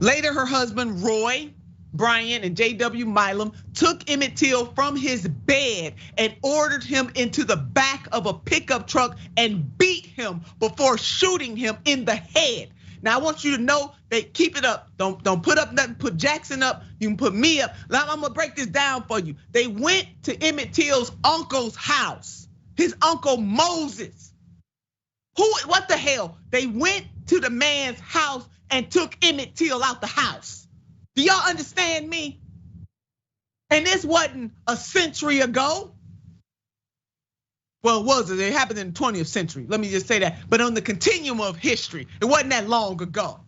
Later, her husband, Roy Bryant and J.W. Milam took Emmett Till from his bed and ordered him into the back of a pickup truck and beat him before shooting him in the head. Now I want you to know that keep it up. Don't put up nothing. Put Jackson up. You can put me up. Now I'm gonna break this down for you. They went to Emmett Till's uncle's house. His uncle Moses. What the hell? They went to the man's house and took Emmett Till out the house. Do y'all understand me? And this wasn't a century ago. Well, it happened in the 20th century. Let me just say that. But on the continuum of history, it wasn't that long ago.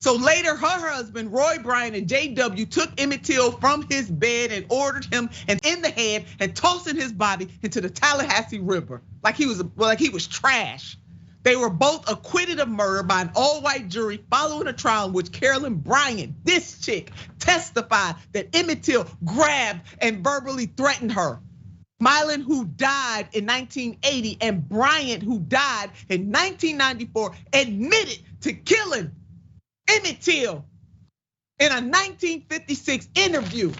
So later, her husband, Roy Bryant and J.W. took Emmett Till from his bed and ordered him in the head and tossing his body into the Tallahassee River like he was trash. They were both acquitted of murder by an all-white jury following a trial in which Carolyn Bryant, this chick, testified that Emmett Till grabbed and verbally threatened her. Milan, who died in 1980, and Bryant, who died in 1994, admitted to killing Emmett Till in a 1956 interview.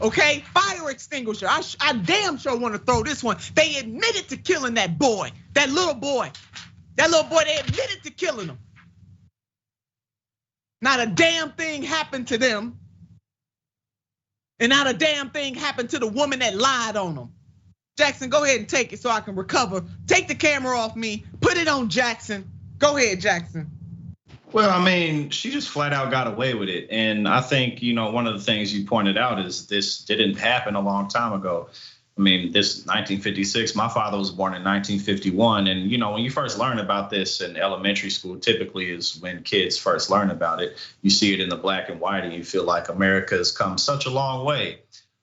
Okay, fire extinguisher. I damn sure want to throw this one. They admitted to killing that boy, that little boy. They admitted to killing him. Not a damn thing happened to them. And not a damn thing happened to the woman that lied on them. Jackson, go ahead and take it so I can recover. Take the camera off me, put it on Jackson. Go ahead, Jackson. Well, I mean, she just flat out got away with it. And I think, one of the things you pointed out is this didn't happen a long time ago. I mean, this 1956, my father was born in 1951. And, when you first learn about this in elementary school, typically is when kids first learn about it. You see it in the black and white and you feel like America has come such a long way.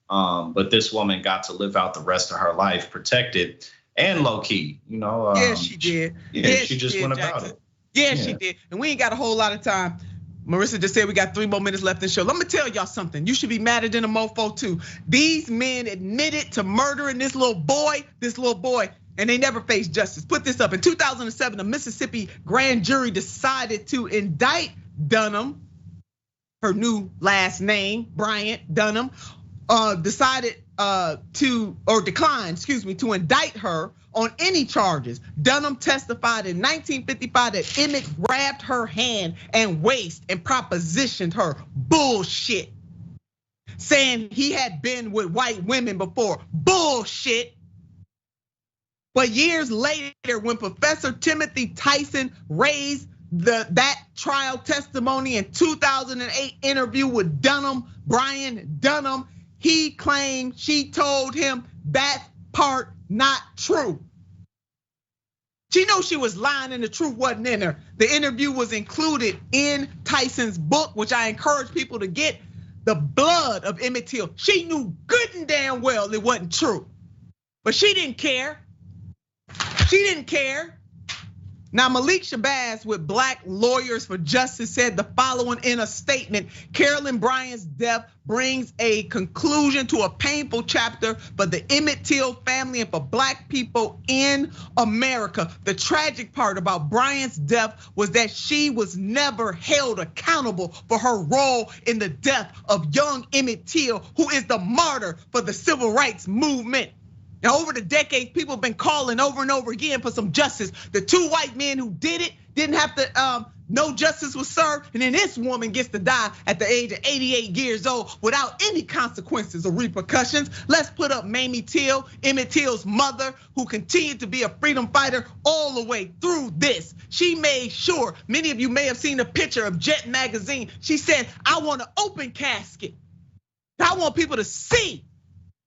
But this woman got to live out the rest of her life protected and low key, Yeah, she did. Yeah, she just went about it. Yeah, she did. And we ain't got a whole lot of time. Marissa just said we got 3 more minutes left in the show. Let me tell y'all something. You should be madder than a mofo too. These men admitted to murdering this little boy, and they never faced justice. Put this up. In 2007, a Mississippi grand jury decided to indict Dunham, her new last name, Bryant Dunham, declined to indict her on any charges. Dunham testified in 1955 that Emmett grabbed her hand and waist and propositioned her. Bullshit. Saying he had been with white women before. Bullshit. But years later, when Professor Timothy Tyson raised that trial testimony in 2008 interview with Brian Dunham, he claimed she told him that part not true. She knows she was lying and the truth wasn't in her. The interview was included in Tyson's book, which I encourage people to get, The Blood of Emmett Till. She knew good and damn well it wasn't true, but she didn't care. She didn't care. Now, Malik Shabazz with Black Lawyers for Justice said the following in a statement: Carolyn Bryant's death brings a conclusion to a painful chapter for the Emmett Till family and for Black people in America. The tragic part about Bryant's death was that she was never held accountable for her role in the death of young Emmett Till, who is the martyr for the civil rights movement. Now, over the decades, people have been calling over and over again for some justice. The 2 white men who did it didn't have to, no justice was served. And then this woman gets to die at the age of 88 years old without any consequences or repercussions. Let's put up Mamie Till, Emmett Till's mother, who continued to be a freedom fighter all the way through this. She made sure, many of you may have seen a picture of Jet magazine. She said, I want an open casket. I want people to see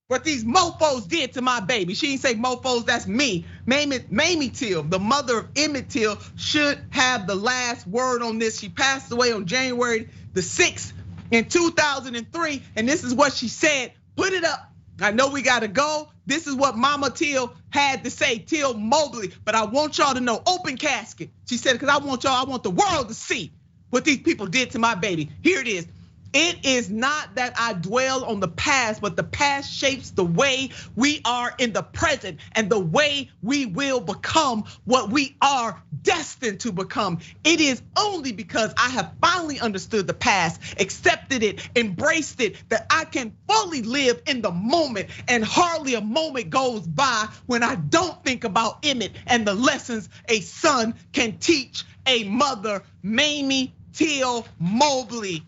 what these mofos did to my baby. She didn't say mofos, that's me. Mamie Till, the mother of Emmett Till, should have the last word on this. She passed away on January the 6th in 2003, and this is what she said. Put it up. I know we gotta go. This is what Mama Till had to say, Till Mobley, but I want y'all to know, open casket. She said, because I want the world to see what these people did to my baby. Here it is. It is not that I dwell on the past, but the past shapes the way we are in the present and the way we will become what we are destined to become. It is only because I have finally understood the past, accepted it, embraced it, that I can fully live in the moment. And hardly a moment goes by when I don't think about Emmett and the lessons a son can teach a mother, Mamie Till Mobley.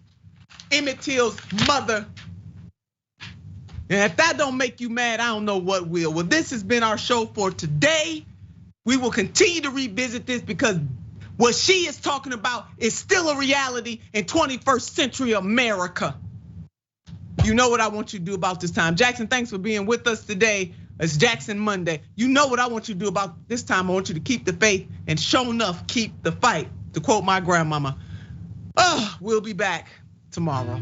Emmett Till's mother. And if that don't make you mad, I don't know what will. Well, this has been our show for today. We will continue to revisit this because what she is talking about is still a reality in 21st century America. You know what I want you to do about this time. Jackson, thanks for being with us today. It's Jackson Monday. You know what I want you to do about this time. I want you to keep the faith and sure enough, keep the fight. To quote my grandmama. We'll be back tomorrow.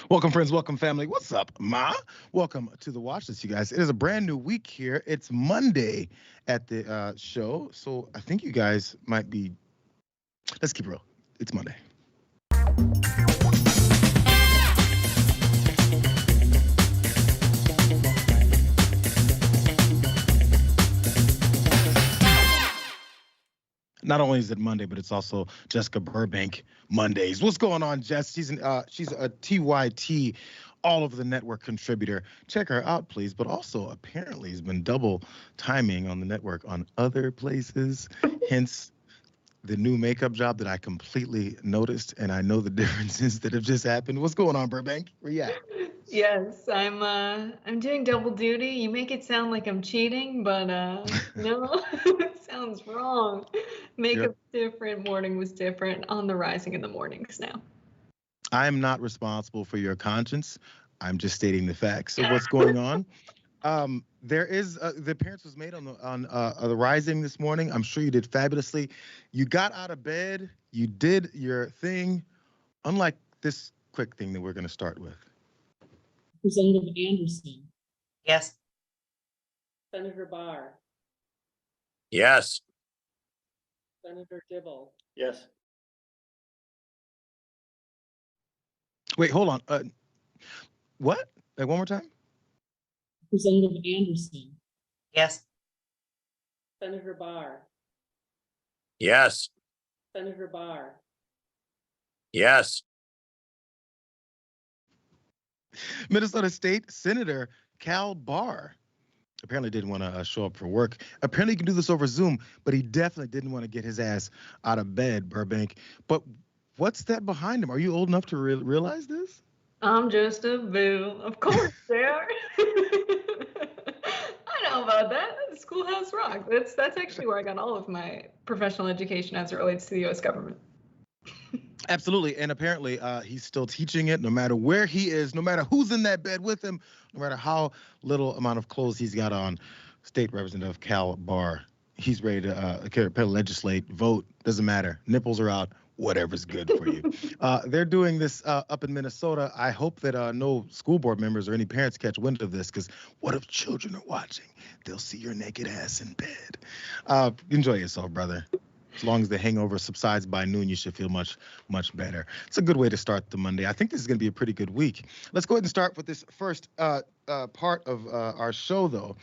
Welcome, friends. Welcome, family. What's up, Ma? Welcome to the watch list, you guys. It is a brand new week here. It's Monday at the show, so I think you guys might be. Let's keep it real. It's Monday. Not only is it Monday, but it's also Jessica Burbank Mondays. What's going on, Jess? She's a TYT all over the network contributor. Check her out, please. But also, apparently, has been double timing on the network on other places. Hence, the new makeup job that I completely noticed, and I know the differences that have just happened. What's going on, Burbank? Where you at? Yes, I'm doing double duty. You make it sound like I'm cheating, but no, it sounds wrong. Makeup's different, morning was different. On the rising in the mornings now. I'm not responsible for your conscience. I'm just stating the facts. So what's going on? There is the appearance was made on the Rising this morning. I'm sure you did fabulously. You got out of bed. You did your thing. Unlike this quick thing that we're going to start with. Representative Anderson. Yes. Senator Barr. Yes. Senator Dibble. Yes. Wait, hold on. What? Like one more time? Representative Anderson. Yes. Senator Barr. Yes. Senator Barr. Yes. Minnesota State Senator Cal Barr apparently didn't want to show up for work. Apparently he can do this over Zoom, but he definitely didn't want to get his ass out of bed, Burbank. But what's that behind him? Are you old enough to realize this? I'm just a boo. Of course, there. I know about that. Schoolhouse Rock. That's actually where I got all of my professional education as it relates to the U.S. government. Absolutely. And apparently he's still teaching it no matter where he is, no matter who's in that bed with him, no matter how little amount of clothes he's got on. State Representative Cal Barr, he's ready to legislate, vote, doesn't matter. Nipples are out, whatever's good for you. They're doing this up in Minnesota. I hope that no school board members or any parents catch wind of this, because what if children are watching? They'll see your naked ass in bed. Enjoy yourself, brother. As long as the hangover subsides by noon, you should feel much, much better. It's a good way to start the Monday. I think this is going to be a pretty good week. Let's go ahead and start with this first part of our show, though.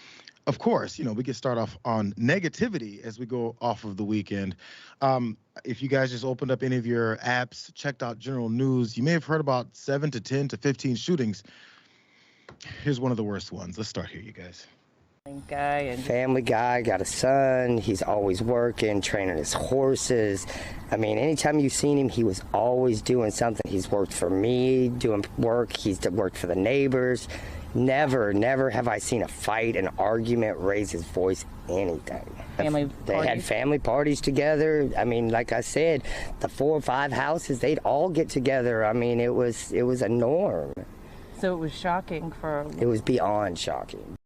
Of course, we get start off on negativity as we go off of the weekend. If you guys just opened up any of your apps, checked out general news, you may have heard about 7 to 10 to 15 shootings. Here's one of the worst ones. Let's start here, you guys. Family guy, got a son. He's always working, training his horses. I mean, anytime you've seen him, he was always doing something. He's worked for me, doing work. He's worked for the neighbors. Never have I seen a fight, an argument, raise his voice, anything. They had family parties together. I mean, like I said, the 4 or 5 houses, they'd all get together. I mean, it was a norm. So it was shocking It was beyond shocking.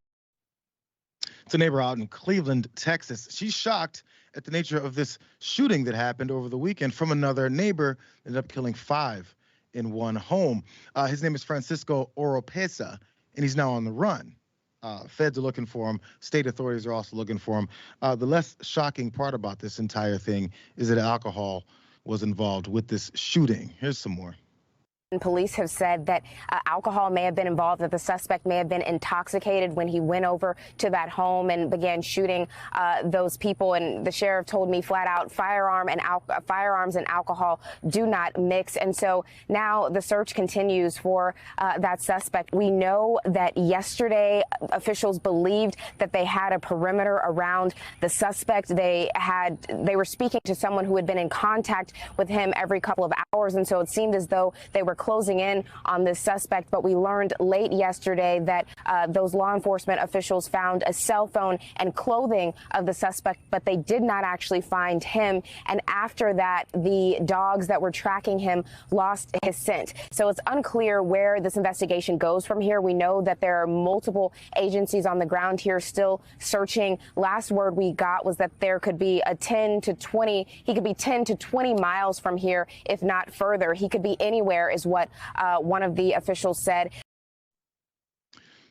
It's a neighbor out in Cleveland, Texas. She's shocked at the nature of this shooting that happened over the weekend from another neighbor. Ended up killing 5 in one home. His name is Francisco Oropesa, and he's now on the run. Feds are looking for him. State authorities are also looking for him. The less shocking part about this entire thing is that alcohol was involved with this shooting. Here's some more. Police have said that alcohol may have been involved, that the suspect may have been intoxicated when he went over to that home and began shooting those people. And the sheriff told me flat out, firearms and alcohol do not mix. And so now the search continues for that suspect. We know that yesterday officials believed that they had a perimeter around the suspect. They were speaking to someone who had been in contact with him every couple of hours. And so it seemed as though they were closing in on this suspect, but we learned late yesterday that those law enforcement officials found a cell phone and clothing of the suspect, but they did not actually find him. And after that, the dogs that were tracking him lost his scent. So it's unclear where this investigation goes from here. We know that there are multiple agencies on the ground here still searching. Last word we got was that there could be he could be 10 to 20 miles from here, if not further. He could be anywhere, is what one of the officials said.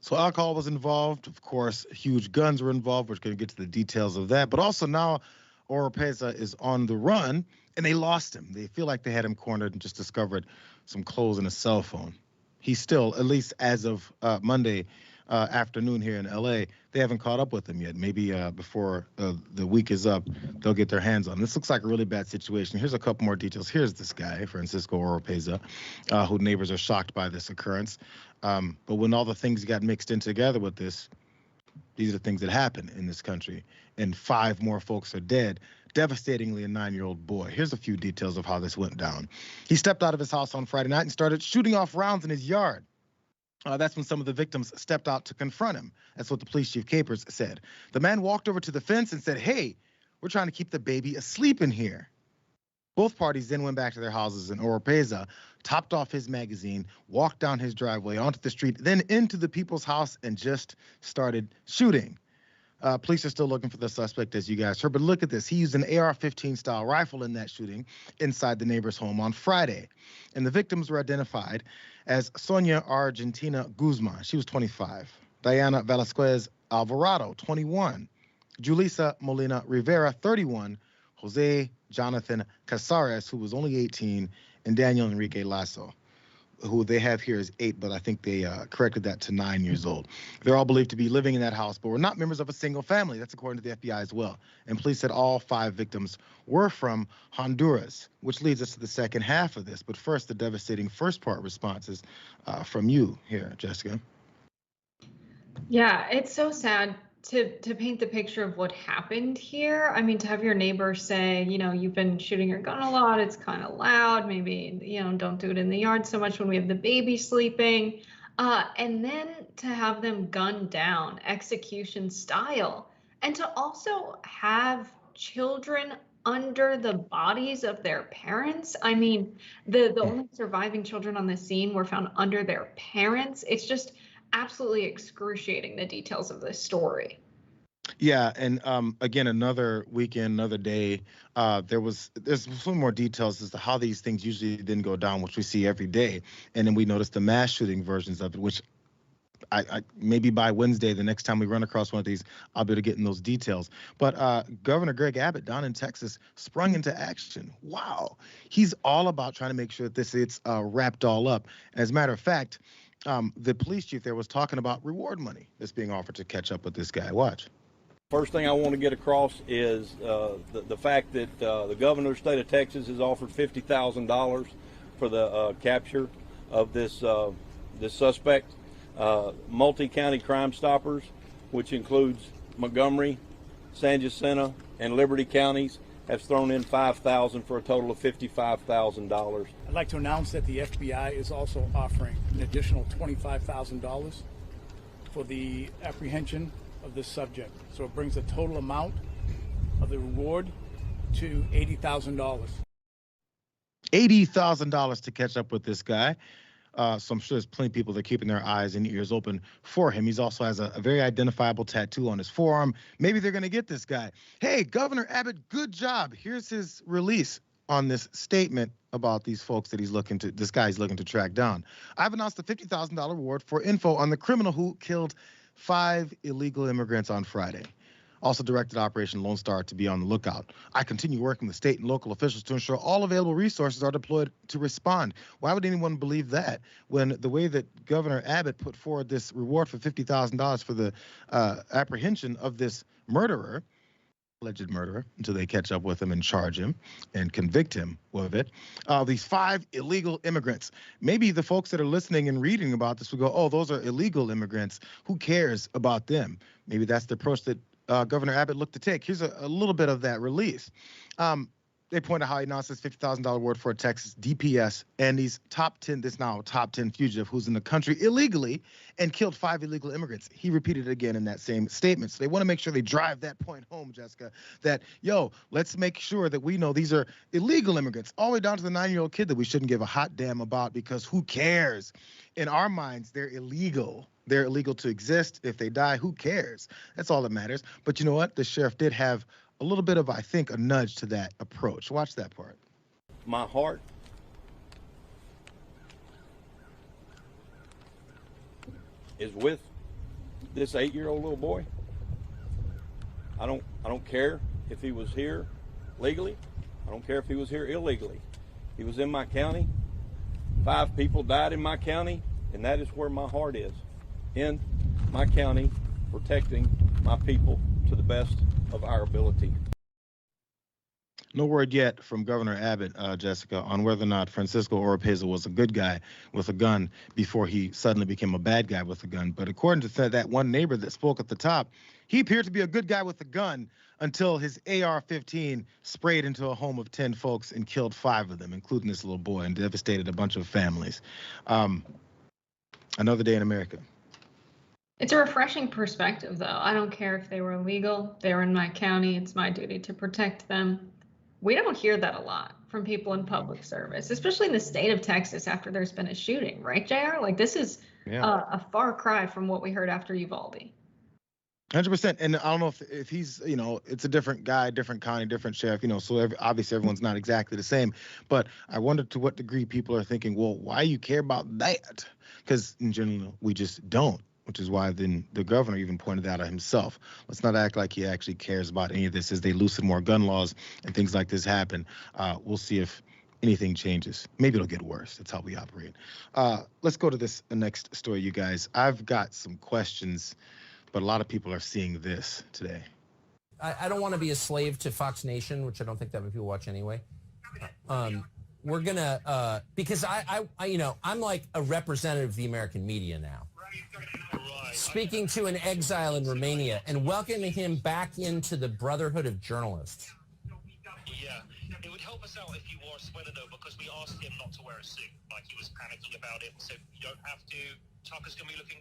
So alcohol was involved. Of course, huge guns were involved. We're going to get to the details of that. But also now Oropesa is on the run, and they lost him. They feel like they had him cornered and just discovered some clothes and a cell phone. He's still, at least as of Monday, afternoon here in LA. They haven't caught up with them yet. Maybe before the week is up, they'll get their hands on him. This looks like a really bad situation. Here's a couple more details. Here's this guy, Francisco Oropeza, who neighbors are shocked by this occurrence. But when all the things got mixed in together with this, these are the things that happen in this country. And 5 more folks are dead. Devastatingly, a 9-year-old boy. Here's a few details of how this went down. He stepped out of his house on Friday night and started shooting off rounds in his yard. That's when some of the victims stepped out to confront him. That's what the police chief Capers said. The man walked over to the fence and said, "Hey, we're trying to keep the baby asleep in here." Both parties then went back to their houses, and Oropeza topped off his magazine, walked down his driveway onto the street, then into the people's house and just started shooting. Police are still looking for the suspect, as you guys heard, but look at this. He used an AR-15 style rifle in that shooting inside the neighbor's home on Friday. And the victims were identified as Sonia Argentina Guzman. She was 25. Diana Velasquez Alvarado, 21. Julissa Molina Rivera, 31. Jose Jonathan Casares, who was only 18. And Daniel Enrique Lasso, who they have here is 8, but I think they corrected that to 9 years old. They're all believed to be living in that house, but were not members of a single family. That's according to the FBI as well. And police said all 5 victims were from Honduras, which leads us to the second half of this. But first, the devastating first part responses from you here, Jessica. Yeah, it's so sad to paint the picture of what happened here. I mean, to have your neighbor say, you know, you've been shooting your gun a lot, it's kind of loud, maybe, you know, don't do it in the yard so much when we have the baby sleeping. And then to have them gunned down, execution style, and to also have children under the bodies of their parents. I mean, the only surviving children on the scene were found under their parents. It's just absolutely excruciating, the details of this story. Yeah, and again, another weekend, another day. There's some more details as to how these things usually then go down, which we see every day. And then we notice the mass shooting versions of it, which I maybe by Wednesday, the next time we run across one of these, I'll be able to get in those details. But Governor Greg Abbott down in Texas sprung into action. Wow. He's all about trying to make sure that this gets wrapped all up. As a matter of fact, the police chief there was talking about reward money that's being offered to catch up with this guy. Watch. First thing I want to get across is the fact that the governor of the state of Texas has offered $50,000 for the capture of this suspect. Multi-county Crime Stoppers, which includes Montgomery, San Jacinto, and Liberty counties, have thrown in $5,000 for a total of $55,000. I'd like to announce that the FBI is also offering an additional $25,000 for the apprehension of this subject. So it brings the total amount of the reward to $80,000. $80,000 to catch up with this guy. So I'm sure there's plenty of people that are keeping their eyes and ears open for him. He also has a very identifiable tattoo on his forearm. Maybe they're going to get this guy. Hey, Governor Abbott, good job. Here's his release on this statement about these folks that this guy's looking to track down. I've announced a $50,000 reward for info on the criminal who killed 5 illegal immigrants on Friday. Also directed Operation Lone Star to be on the lookout. I continue working with state and local officials to ensure all available resources are deployed to respond. Why would anyone believe that when the way that Governor Abbott put forward this reward for $50,000 for the apprehension of this murderer, alleged murderer, until they catch up with him and charge him and convict him of it. These 5 illegal immigrants. Maybe the folks that are listening and reading about this will go, oh, those are illegal immigrants. Who cares about them? Maybe that's the approach that Governor Abbott looked to take. Here's a little bit of that release. They point out how he announced this $50,000 award for a Texas DPS and these top 10 fugitive who's in the country illegally and killed 5 illegal immigrants. He repeated it again in that same statement. So they want to make sure they drive that point home, Jessica, that, let's make sure that we know these are illegal immigrants, all the way down to the 9-year-old kid that we shouldn't give a hot damn about because who cares? In our minds, they're illegal. They're illegal to exist. If they die, who cares? That's all that matters. But you know what? The sheriff did have a little bit of, I think, a nudge to that approach. Watch that part. My heart is with this 8-year-old little boy. I don't care if he was here legally. I don't care if he was here illegally. He was in my county. 5 people died in my county, and that is where my heart is, in my county, protecting my people to the best of our ability. No word yet from Governor Abbott, Jessica, on whether or not Francisco Oropeza was a good guy with a gun before he suddenly became a bad guy with a gun. But according to that one neighbor that spoke at the top, he appeared to be a good guy with a gun until his AR-15 sprayed into a home of 10 folks and killed 5 of them, including this little boy, and devastated a bunch of families. Another day in America. It's a refreshing perspective, though. I don't care if they were illegal. They're in my county. It's my duty to protect them. We don't hear that a lot from people in public service, especially in the state of Texas after there's been a shooting, right, Jayar? Like, this is a far cry from what we heard after Uvalde. 100%. And I don't know if he's, it's a different guy, different county, different sheriff, so obviously everyone's not exactly the same. But I wonder to what degree people are thinking, well, why you care about that? Because in general, we just don't, which is why then the governor even pointed out himself. Let's not act like he actually cares about any of this as they loosen more gun laws and things like this happen. We'll see if anything changes. Maybe it'll get worse. That's how we operate. Let's go to this next story, you guys. I've got some questions, but a lot of people are seeing this today. I don't want to be a slave to Fox Nation, which I don't think that many people watch anyway. We're gonna because I'm like a representative of the American media now. Speaking to an exile in Romania and welcoming him back into the Brotherhood of Journalists. Yeah, it would help us out if you wore a sweater though, because we asked him not to wear a suit. Like, he was panicking about it, so you don't have to. Tucker's gonna be looking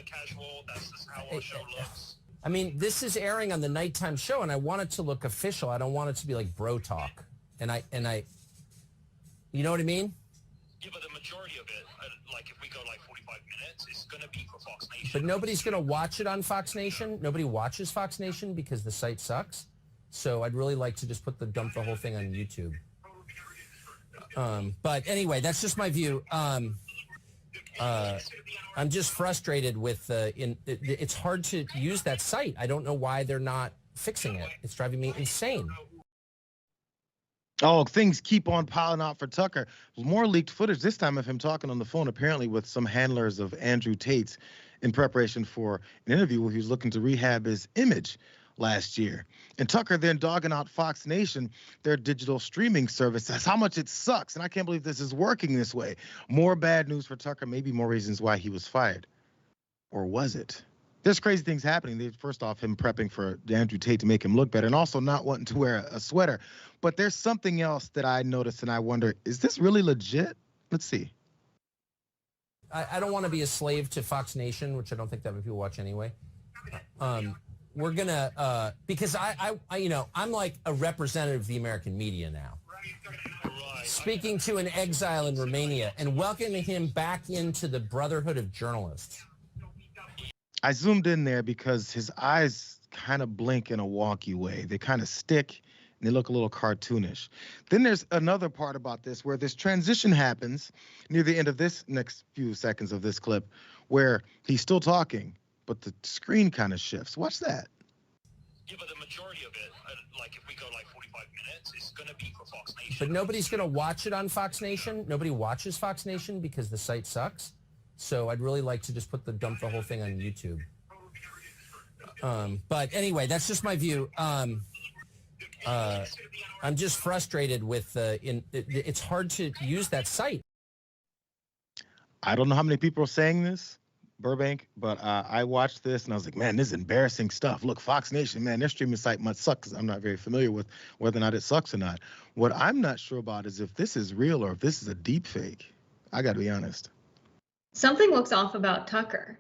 casual. That's just how our show looks. I mean, this is airing on the nighttime show, and I want it to look official. I don't want it to be like bro talk. And I, you know what I mean? Yeah, but the majority of it, like if we go like 45 minutes, it's going to be for Fox Nation. But nobody's going to watch it on Fox Nation. Nobody watches Fox Nation because the site sucks. So I'd really like to just dump the whole thing on YouTube. But anyway, that's just my view. I'm just frustrated with it's hard to use that site. I don't know why they're not fixing it. It's driving me insane. Oh, things keep on piling out for Tucker. More leaked footage this time of him talking on the phone, apparently with some handlers of Andrew Tate's in preparation for an interview where he was looking to rehab his image last year. And Tucker then dogging out Fox Nation, their digital streaming service, says how much it sucks. And I can't believe this is working this way. More bad news for Tucker, maybe more reasons why he was fired. Or was it? There's crazy things happening. First off, him prepping for Andrew Tate to make him look better and also not wanting to wear a sweater. But there's something else that I noticed and I wonder, is this really legit? Let's see. I don't want to be a slave to Fox Nation, which I don't think that many people watch anyway. We're going to, because I'm like a representative of the American media now. Speaking to an exile in Romania and welcoming him back into the Brotherhood of Journalists. I zoomed in there because his eyes kind of blink in a wonky way. They kind of stick and they look a little cartoonish. Then there's another part about this where this transition happens near the end of this next few seconds of this clip where he's still talking, but the screen kind of shifts. Watch that. Yeah, but the majority of it, like if we go like 45 minutes, it's going to be for Fox Nation. But nobody's going to watch it on Fox Nation. Nobody watches Fox Nation because the site sucks. So I'd really like to just dump the whole thing on YouTube. But anyway, that's just my view. I'm just frustrated with it's hard to use that site. I don't know how many people are saying this, Burbank, but I watched this and I was like, man, this is embarrassing stuff. Look, Fox Nation, man, their streaming site must suck because I'm not very familiar with whether or not it sucks or not. What I'm not sure about is if this is real or if this is a deep fake. I got to be honest. Something looks off about Tucker.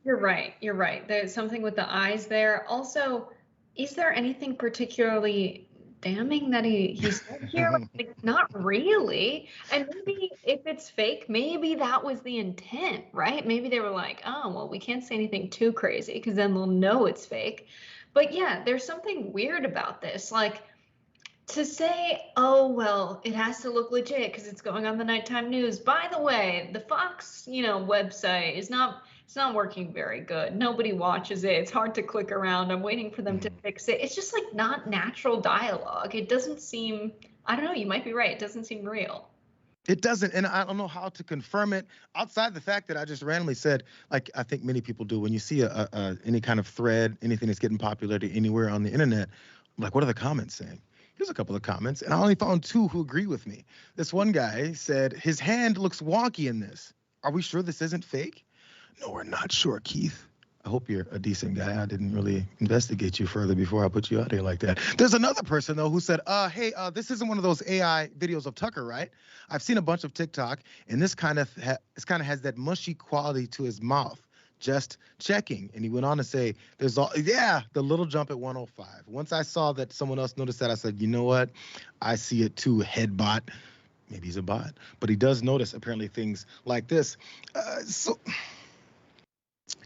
You're right. There's something with the eyes there. Also, is there anything particularly damning that he said here? Like, not really. And maybe if it's fake, maybe that was the intent, right? Maybe they were like, oh, well, we can't say anything too crazy because then they'll know it's fake. But yeah, there's something weird about this. Like, to say, oh, well, it has to look legit because it's going on the nighttime news. By the way, the Fox, website is not working very good. Nobody watches it. It's hard to click around. I'm waiting for them to fix it. It's just like not natural dialogue. It doesn't seem, I don't know, you might be right. It doesn't seem real. It doesn't, and I don't know how to confirm it outside the fact that I just randomly said, like I think many people do, when you see any kind of thread, anything that's getting popularity anywhere on the internet, I'm like, what are the comments saying? Here's a couple of comments, and I only found 2 who agree with me. This one guy said, his hand looks wonky in this. Are we sure this isn't fake? No, we're not sure, Keith. I hope you're a decent guy. I didn't really investigate you further before I put you out here like that. There's another person, though, who said, hey, this isn't one of those AI videos of Tucker, right? I've seen a bunch of TikTok, and this kind of has that mushy quality to his mouth. Just checking. And he went on to say, the little jump at 105. Once I saw that someone else noticed that, I said, you know what? I see it too, head bot. Maybe he's a bot. But he does notice, apparently, things like this. So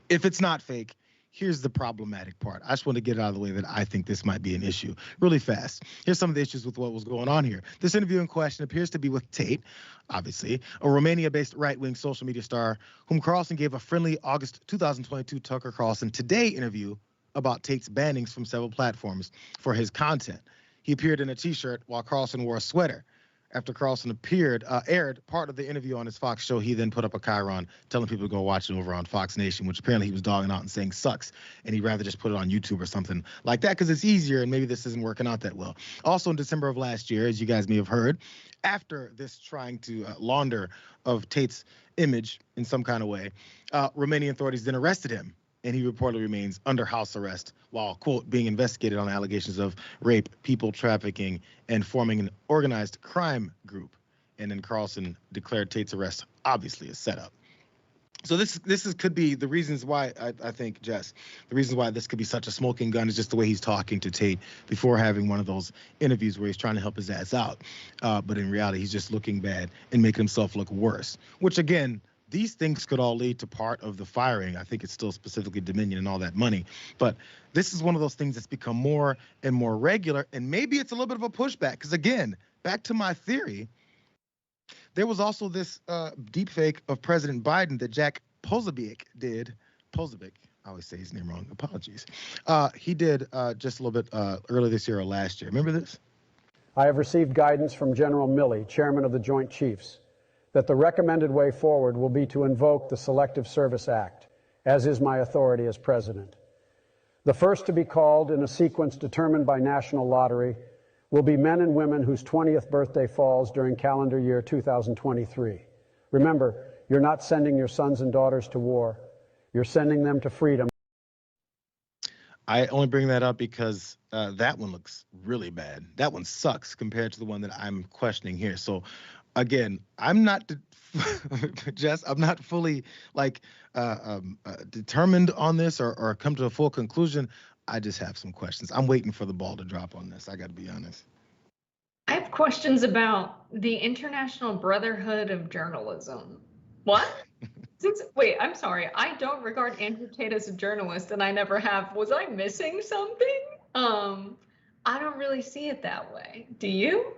if it's not fake, here's the problematic part. I just want to get it out of the way that I think this might be an issue really fast. Here's some of the issues with what was going on here. This interview in question appears to be with Tate, obviously, a Romania-based right-wing social media star whom Carlson gave a friendly August 2022 Tucker Carlson Today interview about Tate's bannings from several platforms for his content. He appeared in a T-shirt while Carlson wore a sweater. After Carlson aired part of the interview on his Fox show, he then put up a chyron telling people to go watch it over on Fox Nation, which apparently he was dogging out and saying sucks. And he'd rather just put it on YouTube or something like that because it's easier and maybe this isn't working out that well. Also in December of last year, as you guys may have heard, after this trying to launder of Tate's image in some kind of way, Romanian authorities then arrested him. And he reportedly remains under house arrest while, quote, being investigated on allegations of rape, people trafficking, and forming an organized crime group. And then Carlson declared Tate's arrest obviously a setup. So this could be the reasons why I think, Jess, the reasons why this could be such a smoking gun is just the way he's talking to Tate before having one of those interviews where he's trying to help his ass out. But in reality, he's just looking bad and making himself look worse, which again, these things could all lead to part of the firing. I think it's still specifically Dominion and all that money. But this is one of those things that's become more and more regular. And maybe it's a little bit of a pushback. Because again, back to my theory, there was also this deep fake of President Biden that Jack Posobiec did. Posobiec, I always say his name wrong. Apologies. He did just a little bit earlier this year or last year. Remember this? I have received guidance from General Milley, chairman of the Joint Chiefs, that the recommended way forward will be to invoke the Selective Service Act, as is my authority as president. The first to be called in a sequence determined by national lottery will be men and women whose 20th birthday falls during calendar year 2023. Remember, you're not sending your sons and daughters to war. You're sending them to freedom. I only bring that up because that one looks really bad. That one sucks compared to the one that I'm questioning here. So again, I'm not, Jess, I'm not fully like determined on this or come to a full conclusion. I just have some questions. I'm waiting for the ball to drop on this. I got to be honest. I have questions about the International Brotherhood of Journalism. What? Wait, I'm sorry. I don't regard Andrew Tate as a journalist, and I never have. Was I missing something? I don't really see it that way. Do you?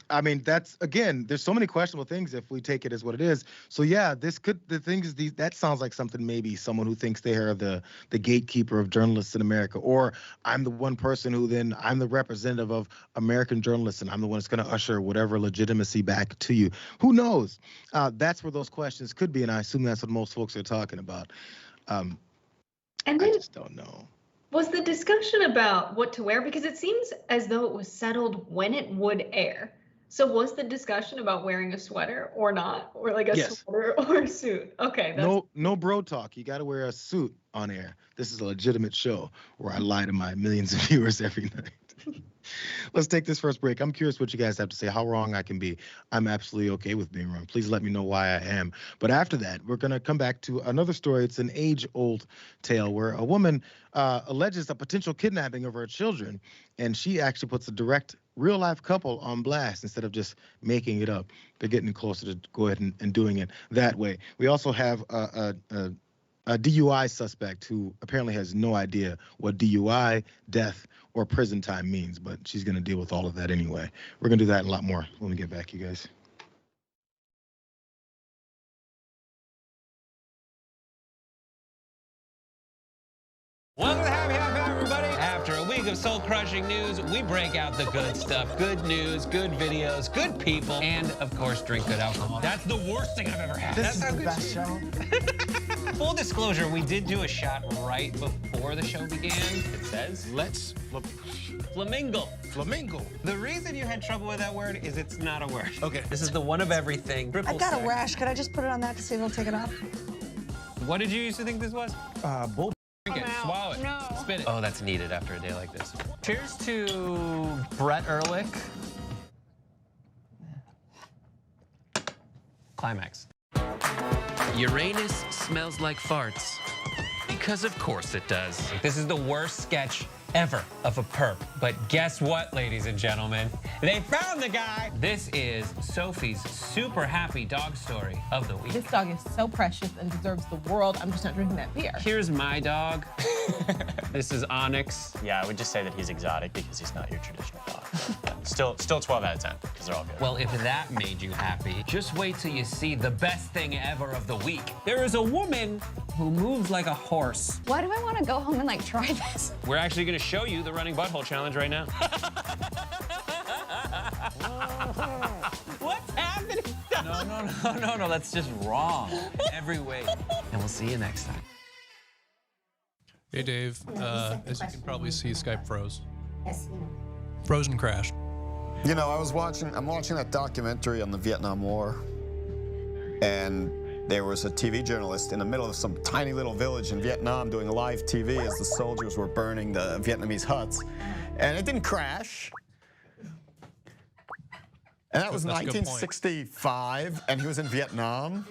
I mean, that's, again, there's so many questionable things if we take it as what it is. So yeah, that sounds like something, maybe someone who thinks they are the gatekeeper of journalists in America, or I'm the one person who then I'm the representative of American journalists and I'm the one that's going to usher whatever legitimacy back to you. Who knows? That's where those questions could be. And I assume that's what most folks are talking about. And then, I just don't know. Was the discussion about what to wear? Because it seems as though it was settled when it would air. So was the discussion about wearing a sweater or not, or like a sweater or a suit? Okay. No bro talk. You got to wear a suit on air. This is a legitimate show where I lie to my millions of viewers every night. Let's take this first break. I'm curious what you guys have to say, how wrong I can be. I'm absolutely okay with being wrong. Please let me know why I am. But after that, we're going to come back to another story. It's an age-old tale where a woman alleges a potential kidnapping of her children, and she actually puts a direct real-life couple on blast instead of just making it up. They're getting closer to go ahead and doing it that way. We also have a DUI suspect who apparently has no idea what DUI, death, or prison time means, but she's going to deal with all of that anyway. We're going to do that and a lot more when we get back, you guys. Welcome to Happy Hour, everybody. After a week of soul-crushing news, we break out the good stuff. Good news, good videos, good people, and, of course, drink good alcohol. That's the worst thing I've ever had. This is the best show. Full disclosure, we did do a shot right before the show began. It says, Let's flamingo. Flamingo. The reason you had trouble with that word is it's not a word. Okay. This is the one of everything. I've got a rash. Could I just put it on that to see if it'll take it off? What did you used to think this was? Bull. Drink it, swallow it, No. spit it. Oh, that's needed after a day like this. Cheers to Brett Ehrlich. Climax. Uranus smells like farts. Because of course it does. This is the worst sketch ever of a perp. But guess what, ladies and gentlemen? They found the guy! This is Sophie's super happy dog story of the week. This dog is so precious and deserves the world. I'm just not drinking that beer. Here's my dog. This is Onyx. Yeah, I would just say that he's exotic because he's not your traditional dog. Still 12 out of 10 because they're all good. Well, if that made you happy, just wait till you see the best thing ever of the week. There is a woman who moves like a horse. Why do I want to go home and like try this? We're actually going to show you the running butthole challenge right now. What's happening? No, that's just wrong. Every way. And we'll see you next time. Hey, Dave. As you can probably see, Skype froze. Frozen crashed. You know, I'm watching that documentary on the Vietnam War, and there was a TV journalist in the middle of some tiny little village in Vietnam doing live TV as the soldiers were burning the Vietnamese huts, and it didn't crash. And that was 1965, and he was in Vietnam.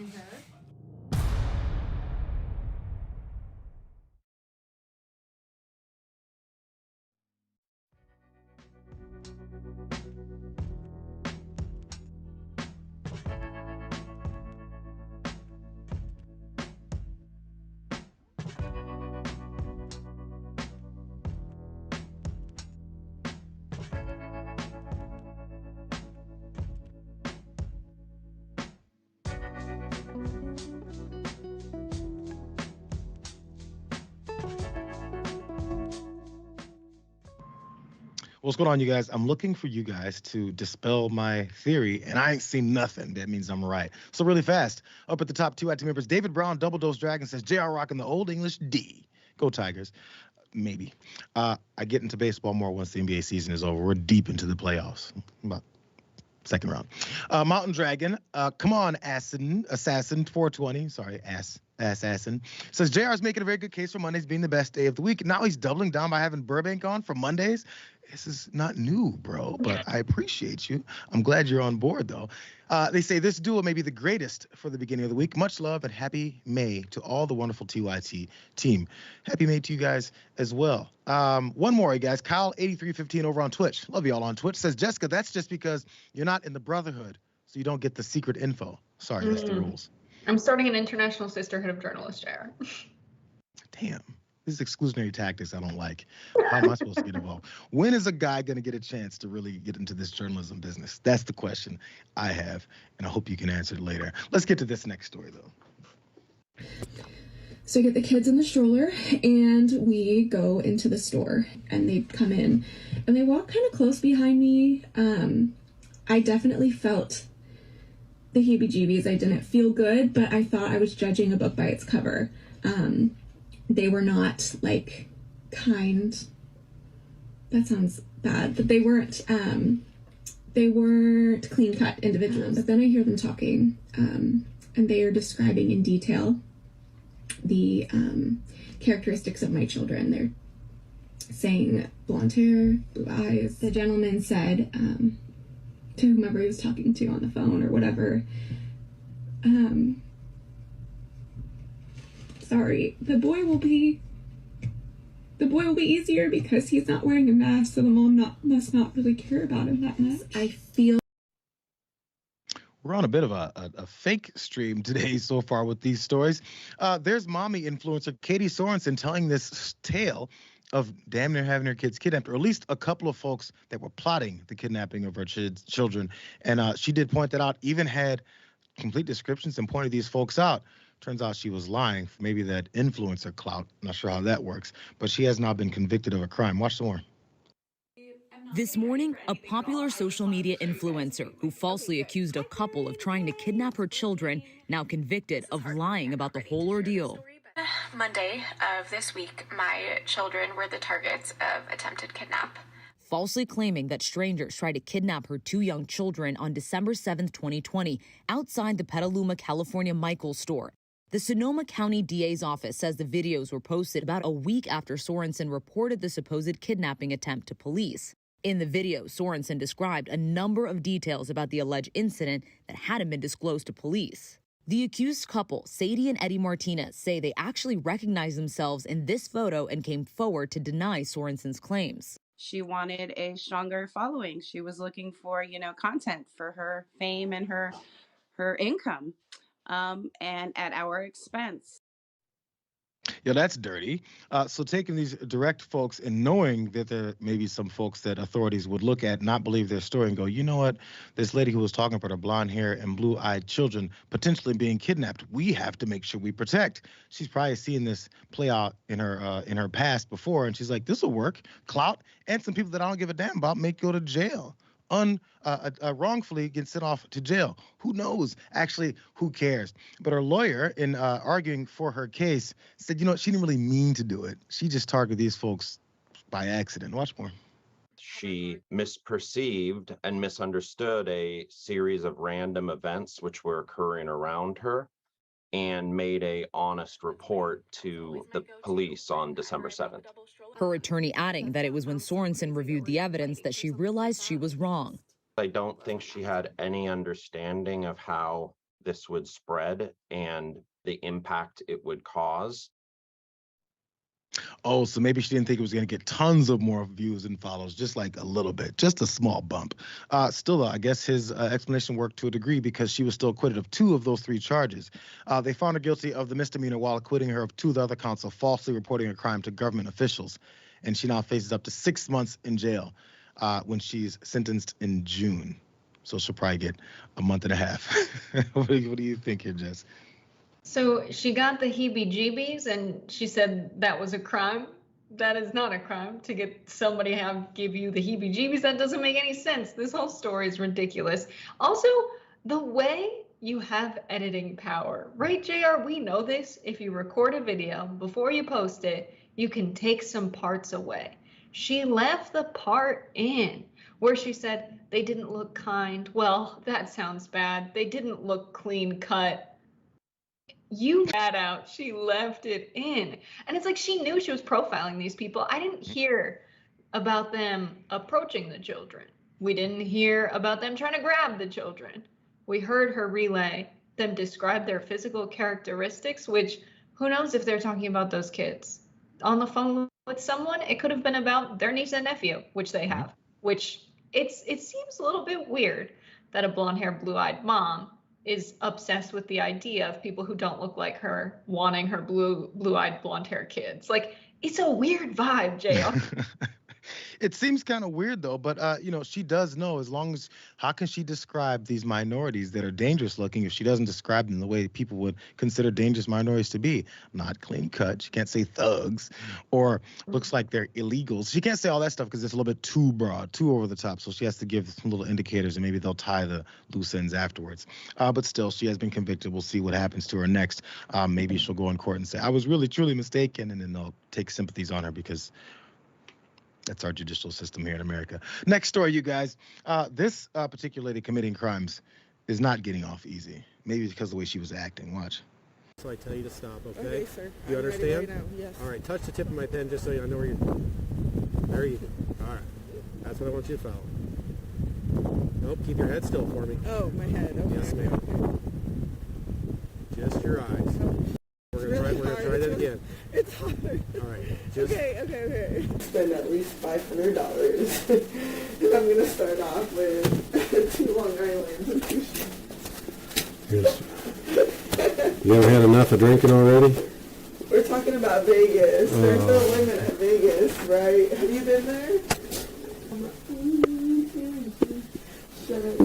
What's going on, you guys? I'm looking for you guys to dispel my theory, and I ain't seen nothing. That means I'm right. So really fast, up at the top, 2 active members, David Brown, Double Dose Dragon says, JR rocking the Old English D. Go Tigers. Maybe. I get into baseball more once the NBA season is over. We're deep into the playoffs. About second round. Mountain Dragon, come on, Assassin 420. Sorry, Assassin. Says, JR's making a very good case for Mondays being the best day of the week. Now he's doubling down by having Burbank on for Mondays. This is not new, bro, but I appreciate you. I'm glad you're on board, though. They say this duo may be the greatest for the beginning of the week. Much love and happy May to all the wonderful TYT team. Happy May to you guys as well. One more, guys. Kyle8315 over on Twitch. Love you all on Twitch. Says, Jessica, that's just because you're not in the Brotherhood, so you don't get the secret info. Sorry, that's the rules. I'm starting an international sisterhood of journalists, Jayar. Damn. These exclusionary tactics I don't like. How am I supposed to get involved? When is a guy going to get a chance to really get into this journalism business? That's the question I have, and I hope you can answer it later. Let's get to this next story, though. So I get the kids in the stroller, and we go into the store, and they come in, and they walk kind of close behind me. I definitely felt the heebie-jeebies. I didn't feel good, but I thought I was judging a book by its cover. They were not like kind. That sounds bad, but they weren't clean cut individuals. But then I hear them talking, and they are describing in detail the characteristics of my children. They're saying blonde hair, blue eyes. The gentleman said to whomever he was talking to on the phone or whatever, sorry, the boy will be easier because he's not wearing a mask, so the mom must not really care about him that much. I feel we're on a bit of a fake stream today so far with these stories. There's mommy influencer Katie Sorensen telling this tale of damn near having her kids kidnapped, or at least a couple of folks that were plotting the kidnapping of her children. And she did point that out, even had complete descriptions and pointed these folks out. Turns out she was lying. Maybe that influencer clout. Not sure how that works. But she has now been convicted of a crime. Watch some more. This morning, a popular social media influencer who falsely accused a couple of trying to kidnap her children, now convicted of lying about the whole ordeal. Monday of this week, my children were the targets of attempted kidnap. Falsely claiming that strangers tried to kidnap her 2 young children on December 7th, 2020, outside the Petaluma, California Michaels store. The Sonoma County DA's office says the videos were posted about a week after Sorensen reported the supposed kidnapping attempt to police. In the video, Sorensen described a number of details about the alleged incident that hadn't been disclosed to police. The accused couple, Sadie and Eddie Martinez, say they actually recognized themselves in this photo and came forward to deny Sorensen's claims. She wanted a stronger following. She was looking for, content for her fame and her income, and at our expense. Yeah, that's dirty. So taking these direct folks and knowing that there may be some folks that authorities would look at, not believe their story and go, you know what, this lady who was talking about her blonde hair and blue-eyed children potentially being kidnapped, we have to make sure we protect. She's probably seen this play out in her past before, and she's like, this will work. Clout and some people that I don't give a damn about may go to jail. Wrongfully get sent off to jail. Who knows? Actually, who cares? But her lawyer, in arguing for her case, said, she didn't really mean to do it. She just targeted these folks by accident. Watch more. She misperceived and misunderstood a series of random events which were occurring around her and made a honest report to the police on December 7th. Her attorney adding that it was when Sorensen reviewed the evidence that she realized she was wrong. I don't think she had any understanding of how this would spread and the impact it would cause. Oh, so maybe she didn't think it was going to get tons of more views and follows, just like a little bit, just a small bump. Still, though, I guess his explanation worked to a degree because she was still acquitted of 2 of those 3 charges. They found her guilty of the misdemeanor while acquitting her of 2 of the other counts of falsely reporting a crime to government officials. And she now faces up to 6 months in jail when she's sentenced in June. So she'll probably get a month and a half. What do you think here, Jess? So she got the heebie-jeebies and she said that was a crime. That is not a crime to get somebody give you the heebie-jeebies. That doesn't make any sense. This whole story is ridiculous. Also, the way you have editing power, right, JR? We know this. If you record a video before you post it, you can take some parts away. She left the part in where she said they didn't look kind. Well, that sounds bad. They didn't look clean cut. You got out. She left it in. And it's like she knew she was profiling these people. I didn't hear about them approaching the children. We didn't hear about them trying to grab the children. We heard her relay them describe their physical characteristics, which who knows if they're talking about those kids. On the phone with someone, it could have been about their niece and nephew, which they have, which it seems a little bit weird that a blonde-haired, blue-eyed mom is obsessed with the idea of people who don't look like her wanting her blue-eyed, blonde-haired kids. Like, it's a weird vibe, JR. It seems kind of weird, though, but, she does know as long as, how can she describe these minorities that are dangerous looking if she doesn't describe them the way people would consider dangerous minorities to be? Not clean cut. She can't say thugs or looks like they're illegals. She can't say all that stuff because it's a little bit too broad, too over the top. So she has to give some little indicators and maybe they'll tie the loose ends afterwards. But still, she has been convicted. We'll see what happens to her next. Maybe she'll go in court and say, I was really, truly mistaken. And then they'll take sympathies on her because that's our judicial system here in America. Next story, you guys. This particular lady committing crimes is not getting off easy. Maybe because of the way she was acting. Watch. So I tell you to stop, okay? Okay, sir. You understand? Right now, yes. All right, touch the tip of my pen just so I know where you're... There you go. All right. That's what I want you to follow. Nope, keep your head still for me. Oh, my head. Okay. Yes, ma'am. Okay. Just your eyes. We're going to try that again. It's hard. All right. Just... Okay. Spend at least $500. And I'm going to start off with 2 Long Island. You ever had enough of drinking already? We're talking about Vegas. There's no limit at Vegas, right? Have you been there? Shut up.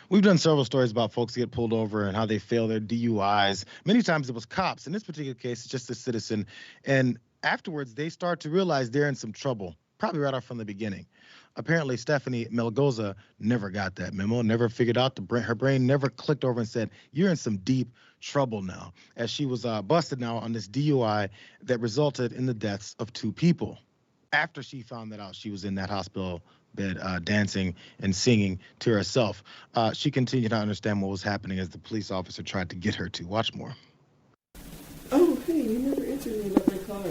We've done several stories about folks who get pulled over and how they fail their DUIs. Many times it was cops. In this particular case, it's just a citizen. And afterwards, they start to realize they're in some trouble, probably right off from the beginning. Apparently, Stephanie Melgoza never got that memo, never figured out her brain never clicked over and said, you're in some deep trouble now, as she was busted now on this DUI that resulted in the deaths of 2 people. After she found that out, she was in that hospital bed dancing and singing to herself. She continued to understand what was happening as the police officer tried to get her to. Watch more. Oh, hey, you never answered me about my car.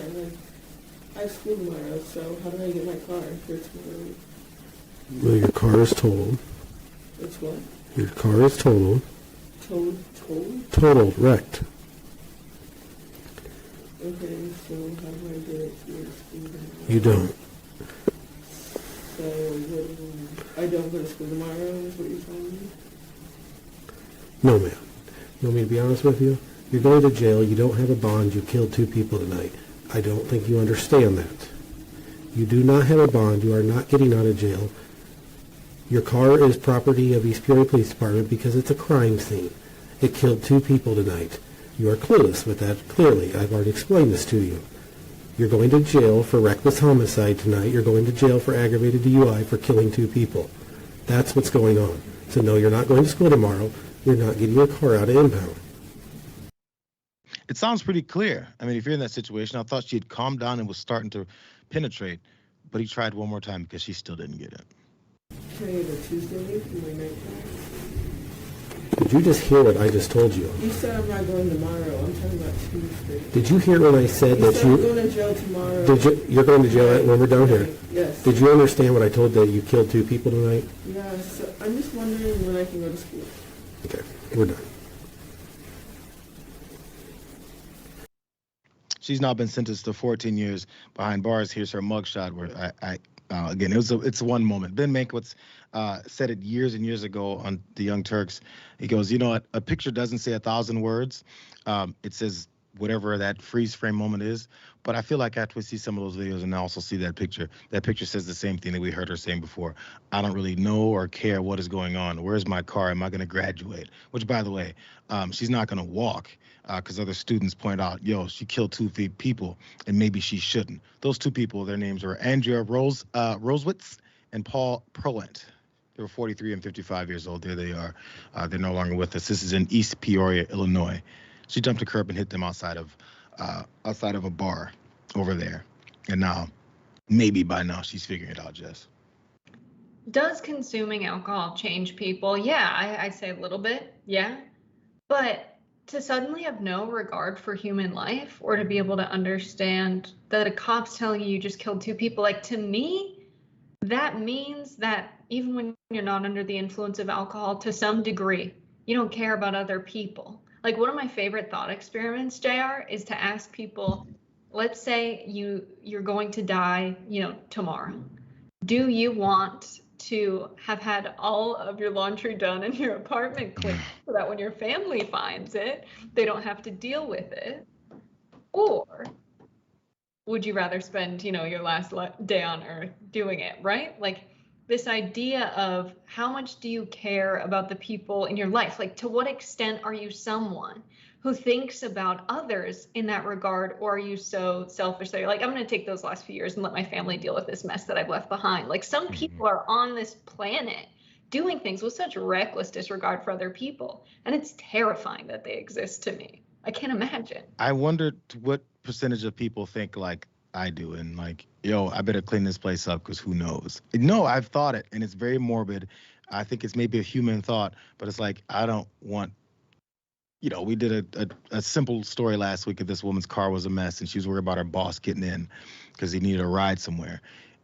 I have school tomorrow, so how do I get my car for tomorrow? Well, your car is totaled. It's what? Your car is totaled. Totaled? Totaled, wrecked. Okay, so how do I get it to your school tomorrow? You don't. So I don't go to school tomorrow, is what you're telling me? No, ma'am. You want me to be honest with you? You're going to jail. You don't have a bond. You killed 2 people tonight. I don't think you understand that. You do not have a bond. You are not getting out of jail. Your car is property of East Peoria Police Department because it's a crime scene. It killed 2 people tonight. You are clueless with that, clearly. I've already explained this to you. You're going to jail for reckless homicide tonight. You're going to jail for aggravated DUI for killing 2 people. That's what's going on. So no, you're not going to school tomorrow. You're not getting your car out of impound. It sounds pretty clear. I mean, if you're in that situation, I thought she had calmed down and was starting to penetrate, but he tried one more time because she still didn't get it. Can I have a Tuesday leave for my night class? Did you just hear what I just told you? You said I'm not going tomorrow. I'm talking about Tuesday. Did you hear when I said that you... I'm going to jail tomorrow. You're going to jail when we're down here? Yes. Did you understand what I told that you killed 2 people tonight? Yeah, so I'm just wondering when I can go to school. Okay, we're done. She's now been sentenced to 14 years behind bars. Here's her mugshot where again, it's one moment. Ben Mankiewicz said it years and years ago on The Young Turks. He goes, you know what? A picture doesn't say 1,000 words. It says whatever that freeze frame moment is. But I feel like after we see some of those videos and also see that picture says the same thing that we heard her saying before. I don't really know or care what is going on. Where's my car? Am I going to graduate? Which, by the way, she's not going to walk because other students point out, yo, she killed 2 people and maybe she shouldn't. Those 2 people, their names are Andrea Rosewitz and Paul Prolant. They were 43 and 55 years old. There they are. They're no longer with us. This is in East Peoria, Illinois. She jumped a curb and hit them outside of a bar over there. And now, maybe by now, she's figuring it out, Jess. Does consuming alcohol change people? Yeah, I'd say a little bit, yeah. But to suddenly have no regard for human life or to be able to understand that a cop's telling you just killed 2 people, like, to me, that means that even when you're not under the influence of alcohol, to some degree, you don't care about other people. Like, one of my favorite thought experiments, JR, is to ask people, let's say you're going to die, tomorrow. Do you want to have had all of your laundry done in your apartment clean so that when your family finds it, they don't have to deal with it? Or would you rather spend, your last day on earth doing it, right? Like, this idea of how much do you care about the people in your life? Like, to what extent are you someone who thinks about others in that regard? Or are you so selfish that you're like, I'm going to take those last few years and let my family deal with this mess that I've left behind? Like, some people are on this planet doing things with such reckless disregard for other people. And it's terrifying that they exist to me. I can't imagine. I wonder what percentage of people think like I do and like, yo, I better clean this place up because who knows? No, I've thought it, and it's very morbid. I think it's maybe a human thought, but it's like, I don't want, we did a simple story last week of this woman's car was a mess, and she was worried about her boss getting in because he needed a ride somewhere.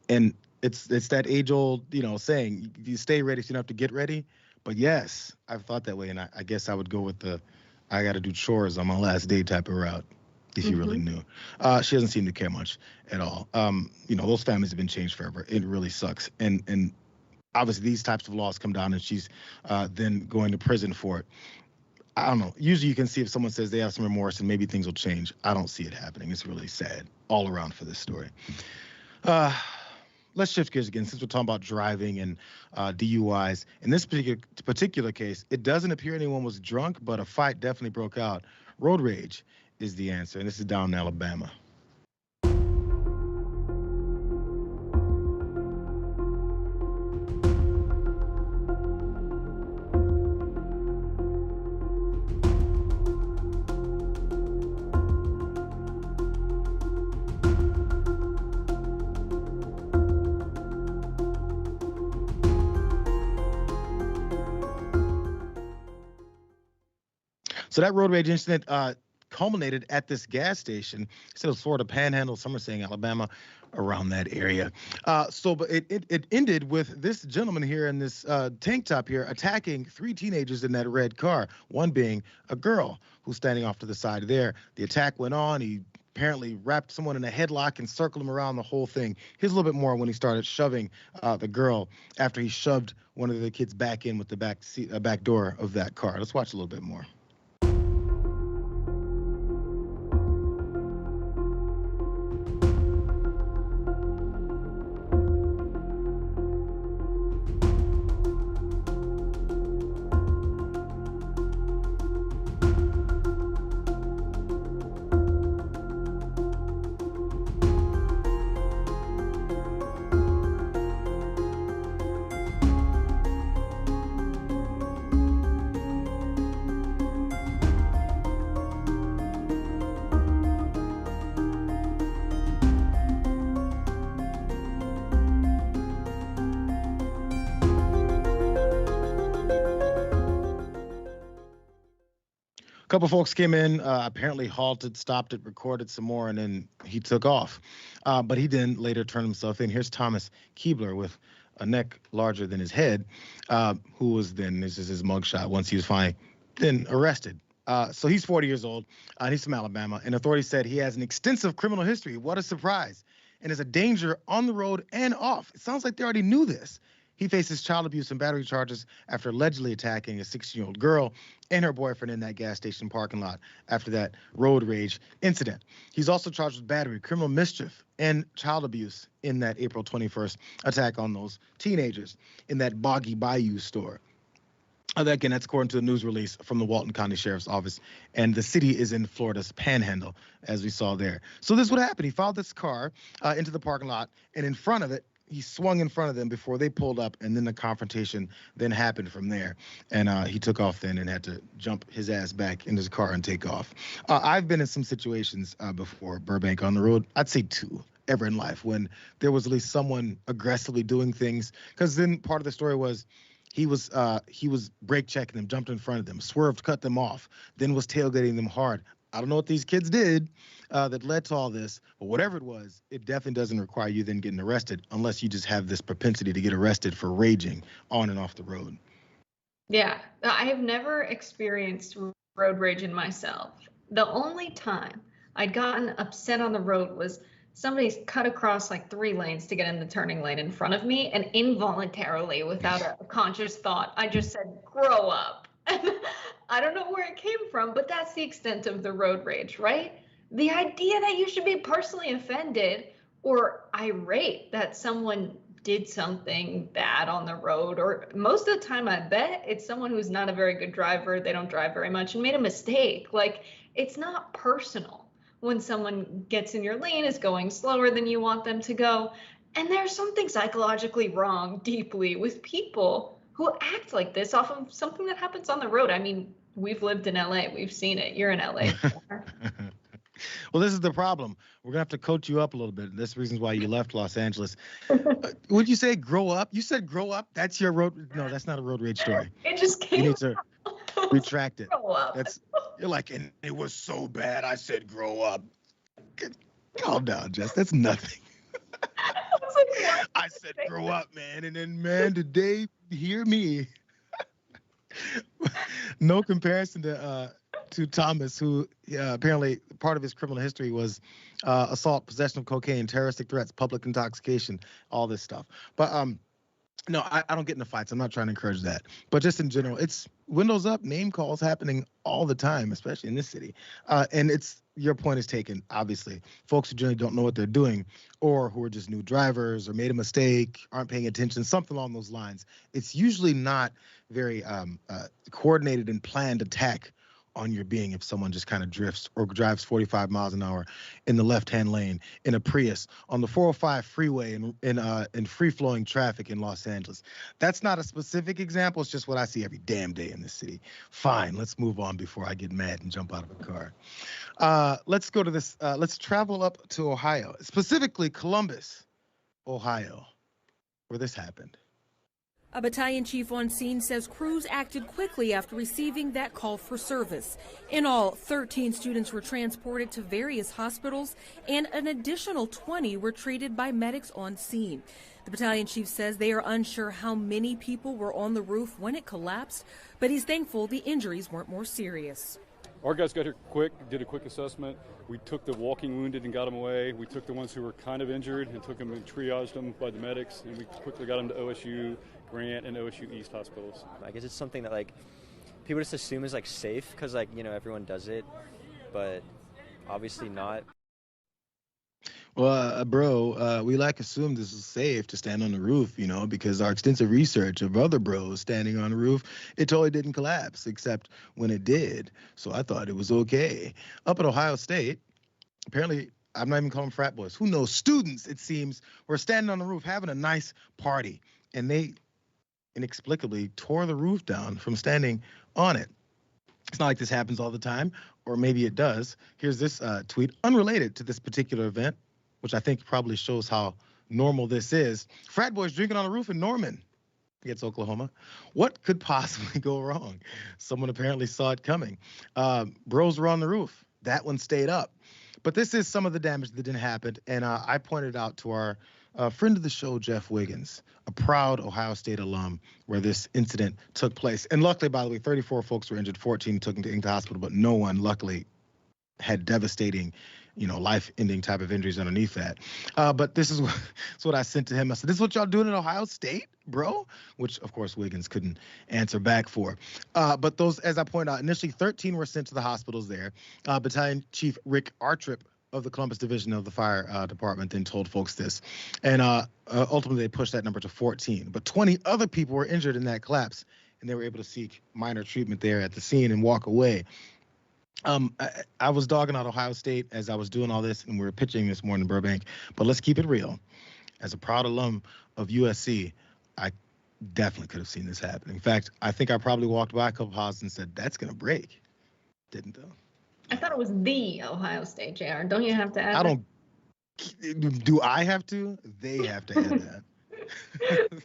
And it's that age-old, saying, you stay ready so you don't have to get ready. But yes, I've thought that way, and I guess I would go with the I got to do chores on my last day type of route. If you really knew. She doesn't seem to care much at all. Those families have been changed forever. It really sucks. And obviously these types of laws come down and she's then going to prison for it. I don't know. Usually you can see if someone says they have some remorse and maybe things will change. I don't see it happening. It's really sad all around for this story. let's shift gears again since we're talking about driving and DUIs. In this particular case, it doesn't appear anyone was drunk, but a fight definitely broke out. Road rage is the answer, and this is down in Alabama. So that road rage incident culminated at this gas station. It was Florida Panhandle, some are saying Alabama, around that area. But it ended with this gentleman here in this tank top here attacking 3 teenagers in that red car, one being a girl who's standing off to the side there. The attack went on. He apparently wrapped someone in a headlock and circled him around the whole thing. Here's a little bit more when he started shoving the girl after he shoved one of the kids back in with the back door of that car. Let's watch a little bit more. A couple folks came in, apparently halted, stopped it, recorded some more, and then he took off. But he then later turned himself in. Here's Thomas Keebler with a neck larger than his head, who was then, this is his mugshot, once he was finally then arrested. So he's 40 years old, and he's from Alabama, and authorities said he has an extensive criminal history. What a surprise. And is a danger on the road and off. It sounds like they already knew this. He faces child abuse and battery charges after allegedly attacking a 16-year-old girl and her boyfriend in that gas station parking lot after that road rage incident. He's also charged with battery, criminal mischief, and child abuse in that April 21st attack on those teenagers in that Boggy Bayou store. Again, that's according to a news release from the Walton County Sheriff's Office, and the city is in Florida's Panhandle, as we saw there. So this is what happened. He followed this car into the parking lot, and in front of it, he swung in front of them before they pulled up, and then the confrontation then happened from there. And he took off then and had to jump his ass back in his car and take off. I've been in some situations before, Burbank, on the road. I'd say 2 ever in life when there was at least someone aggressively doing things. Because then part of the story was he was brake checking them, jumped in front of them, swerved, cut them off, then was tailgating them hard. I don't know what these kids did that led to all this, but whatever it was, it definitely doesn't require you then getting arrested unless you just have this propensity to get arrested for raging on and off the road. Yeah, I have never experienced road rage in myself. The only time I'd gotten upset on the road was somebody's cut across like 3 lanes to get in the turning lane in front of me, and involuntarily, without a conscious thought, I just said, "Grow up." And I don't know where it came from, but that's the extent of the road rage, right? The idea that you should be personally offended or irate that someone did something bad on the road, or most of the time I bet it's someone who's not a very good driver, they don't drive very much, and made a mistake. Like, it's not personal when someone gets in your lane, is going slower than you want them to go. And there's something psychologically wrong deeply with people who act like this off of something that happens on the road. I mean, we've lived in LA, we've seen it. You're in LA. Well, this is the problem. We're gonna have to coach you up a little bit. This is the reasons why you left Los Angeles. Would you say grow up? You said grow up? That's your road. No, that's not a road rage story. It just came. You need to retract it. Grow up. You're like, and it was so bad. I said grow up. Calm down, Jess. That's nothing. I said grow up, man, and then man, did they hear me? No comparison to Thomas, who apparently part of his criminal history was assault, possession of cocaine, terroristic threats, public intoxication, all this stuff. But no, I don't get into fights. I'm not trying to encourage that. But just in general, it's windows up, name calls happening all the time, especially in this city. And it's your point is taken, obviously. Folks who generally don't know what they're doing, or who are just new drivers or made a mistake, aren't paying attention, something along those lines. It's usually not very coordinated and planned attack on your being if someone just kind of drifts or drives 45 miles an hour in the left-hand lane in a Prius on the 405 freeway in free-flowing traffic in Los Angeles. That's not a specific example. It's just what I see every damn day in this city. Fine, let's move on before I get mad and jump out of a car. Let's go to this. Let's travel up to Ohio, specifically Columbus, Ohio, where this happened. A battalion chief on scene says crews acted quickly after receiving that call for service. In all, 13 students were transported to various hospitals, and an additional 20 were treated by medics on scene. The battalion chief says they are unsure how many people were on the roof when it collapsed, but he's thankful the injuries weren't more serious. Our guys got here quick, did a quick assessment. We took the walking wounded and got them away. We took the ones who were kind of injured and took them and triaged them by the medics, and we quickly got them to OSU, Grant, and OSU East hospitals. I guess it's something that, like, people just assume is, like, safe because, like, you know, everyone does it, but obviously not. Well, bro, we assume this is safe to stand on the roof, you know, because our extensive research of other bros standing on the roof, it totally didn't collapse, except when it did. So I thought it was okay. Up at Ohio State, apparently, I'm not even calling them frat boys. Who knows? Students, it seems, were standing on the roof having a nice party, and they inexplicably tore the roof down from standing on it. It's not like this happens all the time, or maybe it does. Here's this tweet, unrelated to this particular event, which I think probably shows how normal this is. Frat boys drinking on a roof in Norman. It's Oklahoma. What could possibly go wrong? Someone apparently saw it coming. Bros were on the roof. That one stayed up. But this is some of the damage that didn't happen. And I pointed out to our friend of the show, Jeff Wiggins, a proud Ohio State alum, where this incident took place. And luckily, by the way, 34 folks were injured, 14 took into the hospital, but no one, luckily, had devastating, you know, life-ending type of injuries underneath that. But this is what I sent to him. I said, this is what y'all doing at Ohio State, bro? Which, of course, Wiggins couldn't answer back for. But those, as I pointed out, initially 13 were sent to the hospitals there. Battalion Chief Rick Artrip of the Columbus Division of the Fire Department then told folks this. And ultimately, they pushed that number to 14. But 20 other people were injured in that collapse, and they were able to seek minor treatment there at the scene and walk away. I was dogging out Ohio State as I was doing all this, and we were pitching this morning in Burbank. But let's keep it real. As a proud alum of USC, I definitely could have seen this happen. In fact, I think I probably walked by a couple houses and said, that's going to break. Didn't, though. I thought it was the Ohio State, Jr. Don't you have to add Do I have to? They have to add that.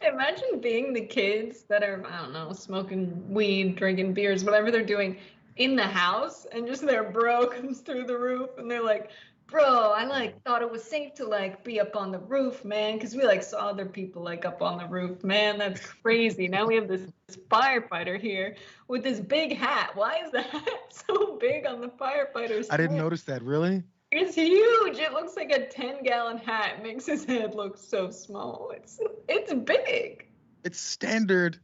Imagine being the kids that are, I don't know, smoking weed, drinking beers, whatever they're doing in the house, and just their bro comes through the roof, and they're like, bro, I thought it was safe to be up on the roof, man, because we saw other people up on the roof, man. That's crazy. Now we have this firefighter here with this big hat. Why is the hat so big on the firefighter's I didn't head? notice that. Really? It's huge. It looks like a 10-gallon hat. It makes his head look so small. It's big. It's standard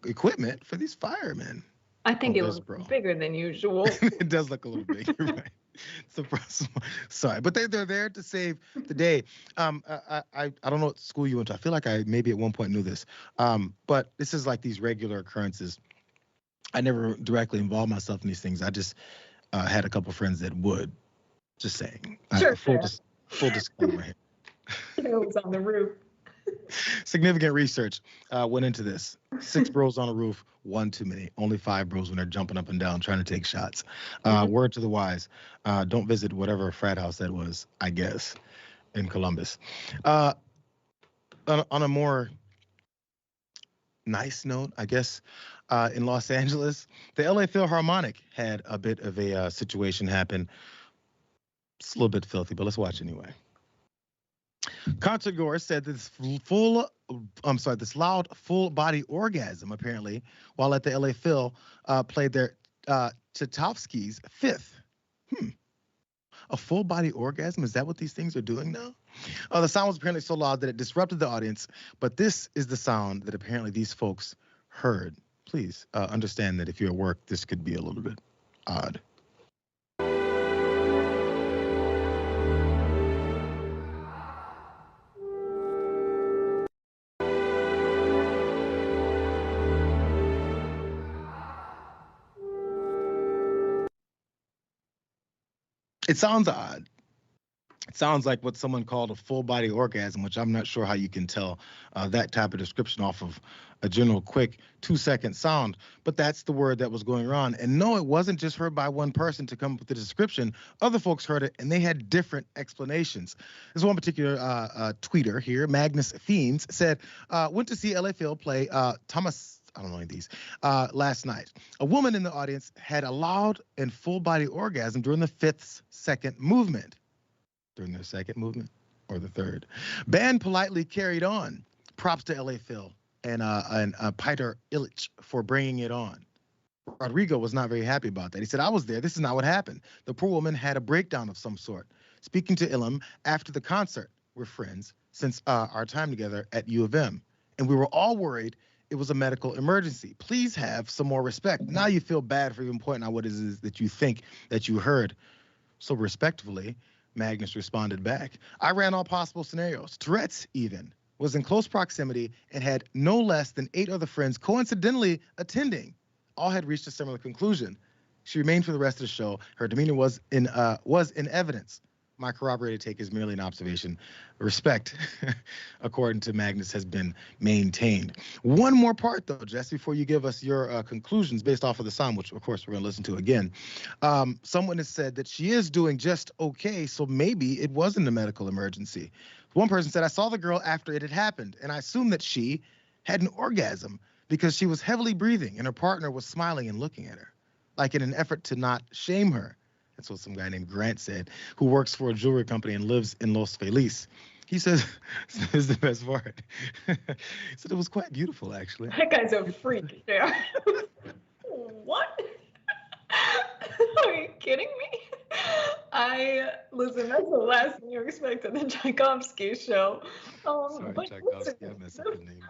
equipment for these firemen. I think it looks bigger than usual. It does look a little big. You're right. Sorry, but they're there to save the day. I don't know what school you went to. I feel like I maybe at one point knew this. But this is like these regular occurrences. I never directly involved myself in these things. I just had a couple friends that would. Just saying. Sure. Full disclaimer here. It was on the roof. Significant research went into this. 6 bros on a roof, one too many. Only 5 bros when they're jumping up and down trying to take shots. Word to the wise, don't visit whatever frat house that was, I guess, in Columbus. On a more nice note, I guess, in Los Angeles, the LA Philharmonic had a bit of a situation happen. It's a little bit filthy, but let's watch anyway. Concert goers said this loud full body orgasm apparently while at the LA Phil played their Tchaikovsky's Fifth. A full body orgasm? Is that what these things are doing now? The sound was apparently so loud that it disrupted the audience, but this is the sound that apparently these folks heard. Please understand that if you're at work, this could be a little bit odd. It sounds odd. It sounds like what someone called a full body orgasm, which I'm not sure how you can tell that type of description off of a general quick 2-second sound, but that's the word that was going on. And no, it wasn't just heard by one person to come up with the description. Other folks heard it and they had different explanations. There's one particular tweeter here, Magnus Fiends, said, went to see LA Phil play Thomas, I don't know any of these, last night. A woman in the audience had a loud and full body orgasm during the 5th second movement. During their second movement or the third. Band politely carried on. Props to LA Phil and Peter Illich for bringing it on. Rodrigo was not very happy about that. He said, I was there. This is not what happened. The poor woman had a breakdown of some sort. Speaking to Ilham after the concert, we're friends since our time together at U of M. And we were all worried it was a medical emergency. Please have some more respect. Now you feel bad for even pointing out what it is that you think that you heard. So respectfully, Magnus responded back. I ran all possible scenarios. Tourette's even was in close proximity and had no less than 8 other friends coincidentally attending. All had reached a similar conclusion. She remained for the rest of the show. Her demeanor was in evidence. My corroborated take is merely an observation. Respect, according to Magnus, has been maintained. One more part, though, Jess, before you give us your conclusions based off of the sound, which, of course, we're going to listen to again. Someone has said that she is doing just okay, so maybe it wasn't a medical emergency. One person said, I saw the girl after it had happened, and I assumed that she had an orgasm because she was heavily breathing, and her partner was smiling and looking at her, like in an effort to not shame her. That's what some guy named Grant said, who works for a jewelry company and lives in Los Feliz. He says, this is the best part. He said it was quite beautiful, actually. That guy's a freak there. What? Are you kidding me? Listen, that's the last thing you expect at the Tchaikovsky show. Sorry, But Tchaikovsky, listen, I messed up the name.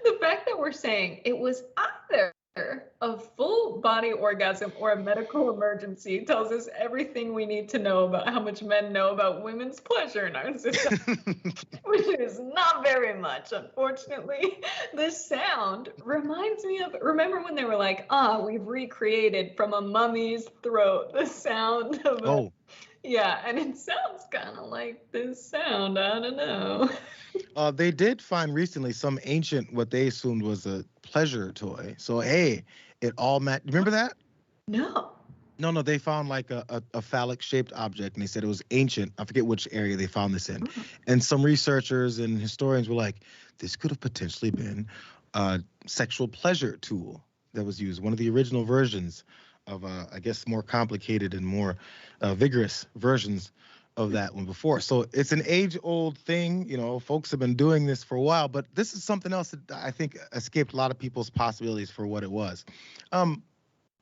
the fact that we're saying it was either a full body orgasm or a medical emergency tells us everything we need to know about how much men know about women's pleasure in our society, which is not very much, unfortunately. This sound reminds me of, remember when they were like, we've recreated from a mummy's throat the sound of yeah, and it sounds kind of like this sound. I don't know. They did find recently some ancient, what they assumed was a pleasure toy. So, hey, it all remember that? No. No, they found like a phallic-shaped object, and they said it was ancient. I forget which area they found this in. And some researchers and historians were like, this could have potentially been a sexual pleasure tool that was used, one of the original versions of, I guess, more complicated and more vigorous versions of that one before. So it's an age-old thing. You know, folks have been doing this for a while, but this is something else that I think escaped a lot of people's possibilities for what it was. Do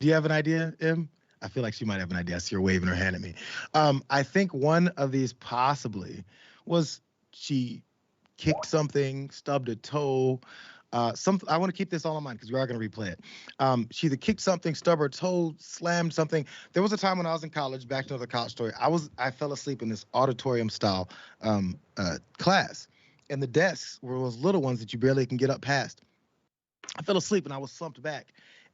you have an idea, Em? I feel like she might have an idea. I see her waving her hand at me. I think one of these possibly was she kicked something, stubbed a toe. I want to keep this all in mind because we are going to replay it. She either kicked something, stubbed her toe, slammed something. There was a time when I was in college, back to another college story, I fell asleep in this auditorium style class. And the desks were those little ones that you barely can get up past. I fell asleep and I was slumped back.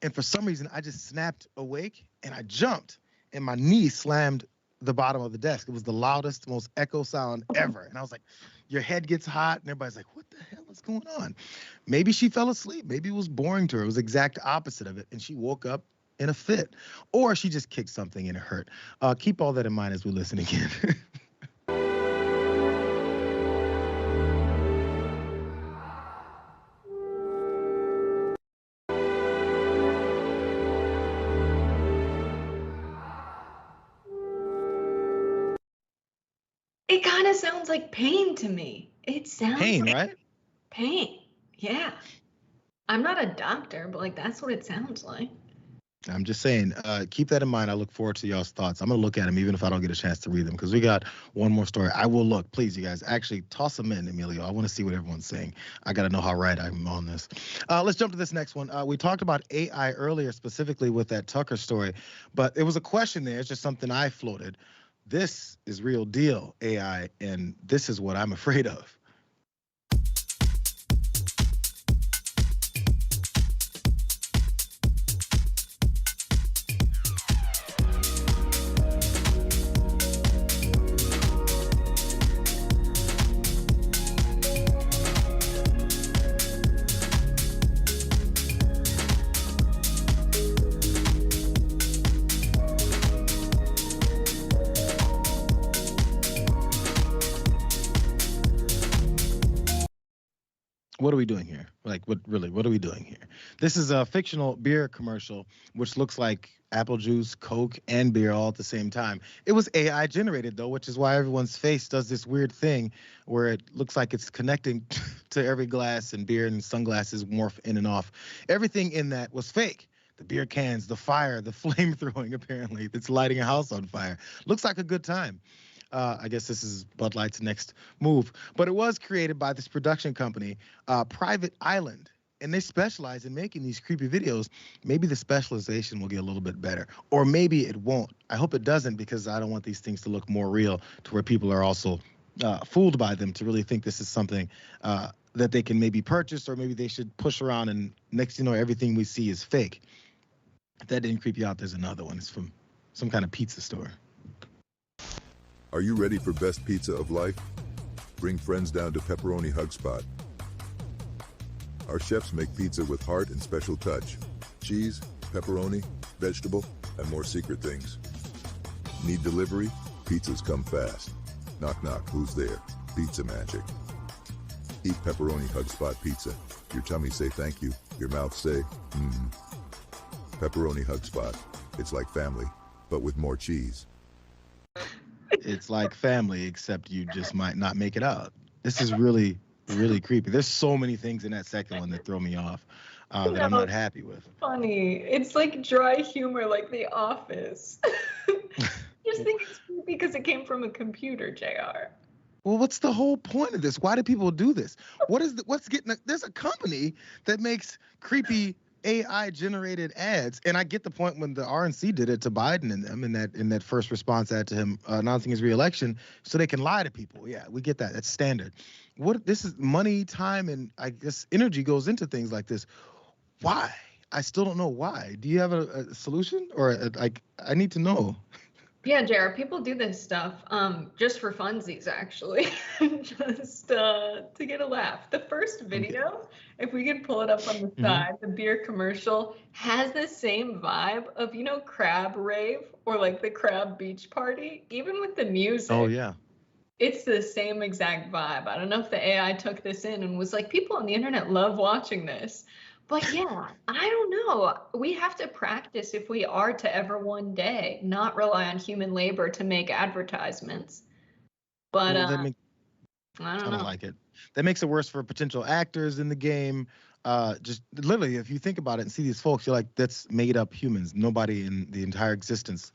And for some reason, I just snapped awake and I jumped and my knee slammed the bottom of the desk. It was the loudest, most echo sound ever. And I was like, your head gets hot and everybody's like, what the hell is going on? Maybe she fell asleep. Maybe it was boring to her. It was the exact opposite of it. And she woke up in a fit. Or she just kicked something and it hurt. Keep all that in mind as we listen again. It kind of sounds like pain to me. It sounds pain, like right? Pain. Yeah. I'm not a doctor, but like that's what it sounds like. I'm just saying, keep that in mind. I look forward to y'all's thoughts. I'm going to look at them even if I don't get a chance to read them because we got one more story. I will look. Please, you guys, actually toss them in, Emilio. I want to see what everyone's saying. I got to know how right I'm on this. Let's jump to this next one. We talked about AI earlier, specifically with that Tucker story, but it was a question there. It's just something I floated. This is real deal AI, and this is what I'm afraid of. What are we doing here? Like, what are we doing here? This is a fictional beer commercial, which looks like apple juice, Coke, and beer all at the same time. It was AI generated, though, which is why everyone's face does this weird thing where it looks like it's connecting to every glass, and beer and sunglasses morph in and off. Everything in that was fake. The beer cans, the fire, the flame throwing, apparently, that's lighting a house on fire. Looks like a good time. I guess this is Bud Light's next move. But it was created by this production company, Private Island, and they specialize in making these creepy videos. Maybe the specialization will get a little bit better, or maybe it won't. I hope it doesn't, because I don't want these things to look more real to where people are also fooled by them to really think this is something that they can maybe purchase, or maybe they should push around, and next you know, everything we see is fake. If that didn't creep you out, there's another one. It's from some kind of pizza store. Are you ready for best pizza of life? Bring friends down to Pepperoni Hug Spot. Our chefs make pizza with heart and special touch. Cheese, pepperoni, vegetable, and more secret things. Need delivery? Pizzas come fast. Knock knock, who's there? Pizza magic. Eat Pepperoni Hug Spot pizza. Your tummy say thank you. Your mouth say, Pepperoni Hug Spot. It's like family, but with more cheese. It's like family, except you just might not make it out. This is really, really creepy. There's so many things in that second one that throw me off that I'm not happy with. Funny. It's like dry humor, like The Office. Just think it's creepy because it came from a computer, JR. Well, what's the whole point of this? Why do people do this? There's a company that makes creepy AI generated ads, and I get the point when the RNC did it to Biden and them in that first response ad to him announcing his reelection, so they can lie to people. Yeah, we get that. That's standard. This is money, time, and I guess energy goes into things like this. Why? I still don't know why. Do you have a solution, or I need to know? Yeah, JR, people do this stuff just for funsies, actually, just to get a laugh. The first video, if we could pull it up on the side, the beer commercial has the same vibe of, crab rave or like the crab beach party, even with the music. Oh, yeah. It's the same exact vibe. I don't know if the AI took this in and was like, people on the internet love watching this. But yeah, I don't know. We have to practice if we are to ever one day not rely on human labor to make advertisements. But I don't know. I don't like it. That makes it worse for potential actors in the game. Just literally, if you think about it and see these folks, you're like, that's made up humans. Nobody in the entire existence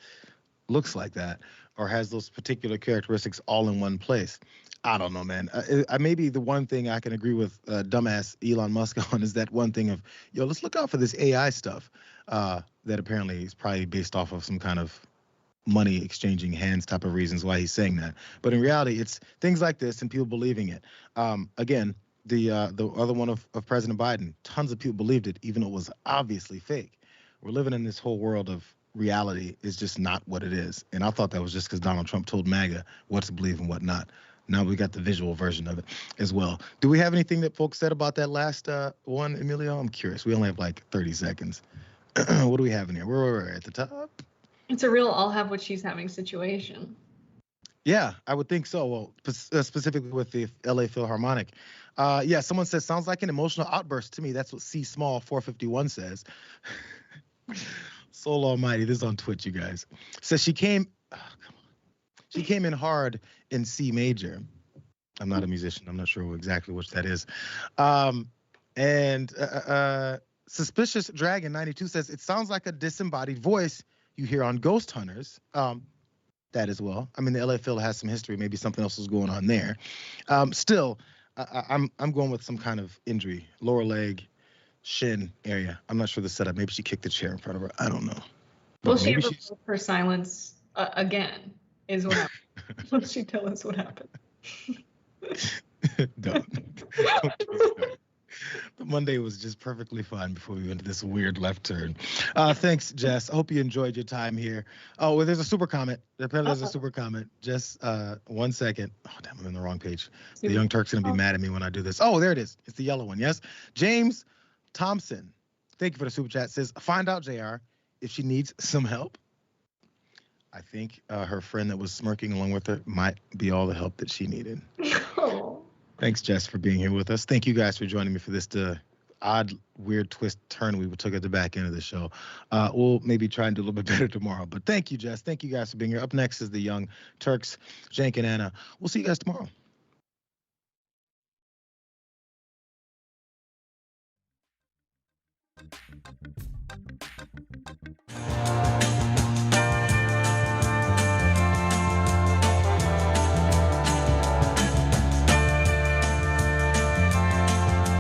looks like that or has those particular characteristics all in one place. I don't know, man. Maybe the one thing I can agree with dumbass Elon Musk on is that one thing of, let's look out for this AI stuff that apparently is probably based off of some kind of money exchanging hands type of reasons why he's saying that. But in reality, it's things like this and people believing it. Again, the other one of President Biden, tons of people believed it, even though it was obviously fake. We're living in this whole world of reality is just not what it is. And I thought that was just because Donald Trump told MAGA what to believe and what not. Now we got the visual version of it as well. Do we have anything that folks said about that last one, Emilio? I'm curious. We only have like 30 seconds. What do we have in here? We're at the top. It's a real I'll have what she's having situation. Yeah, I would think so. Well, specifically with the LA Philharmonic. Yeah, someone says, sounds like an emotional outburst to me. That's what C Small 451 says. Soul Almighty. This is on Twitch, you guys. Says she came in hard in C major. I'm not a musician. I'm not sure exactly which that is. Suspicious Dragon 92 says it sounds like a disembodied voice you hear on Ghost Hunters. That as well. I mean, the LA Phil has some history. Maybe something else was going on there. Still, I'm going with some kind of injury, lower leg, shin area. I'm not sure the setup. Maybe she kicked the chair in front of her. I don't know. Will she ever broke her silence again? Is what happened. Will she tell us what happened? Don't. The Monday was just perfectly fine before we went to this weird left turn. Thanks, Jess. I hope you enjoyed your time here. Oh, well, there's a super comment. There's a super comment. Just 1 second. Oh, damn, I'm in the wrong page. The Young Turk's going to be mad at me when I do this. Oh, there it is. It's the yellow one, yes? James Thompson, thank you for the super chat, says, find out, JR, if she needs some help. I think her friend that was smirking along with her might be all the help that she needed. Oh. Thanks, Jess, for being here with us. Thank you guys for joining me for this odd, weird twist turn we took at the back end of the show. We'll maybe try and do a little bit better tomorrow. But thank you, Jess. Thank you guys for being here. Up next is the Young Turks, Jank and Anna. We'll see you guys tomorrow.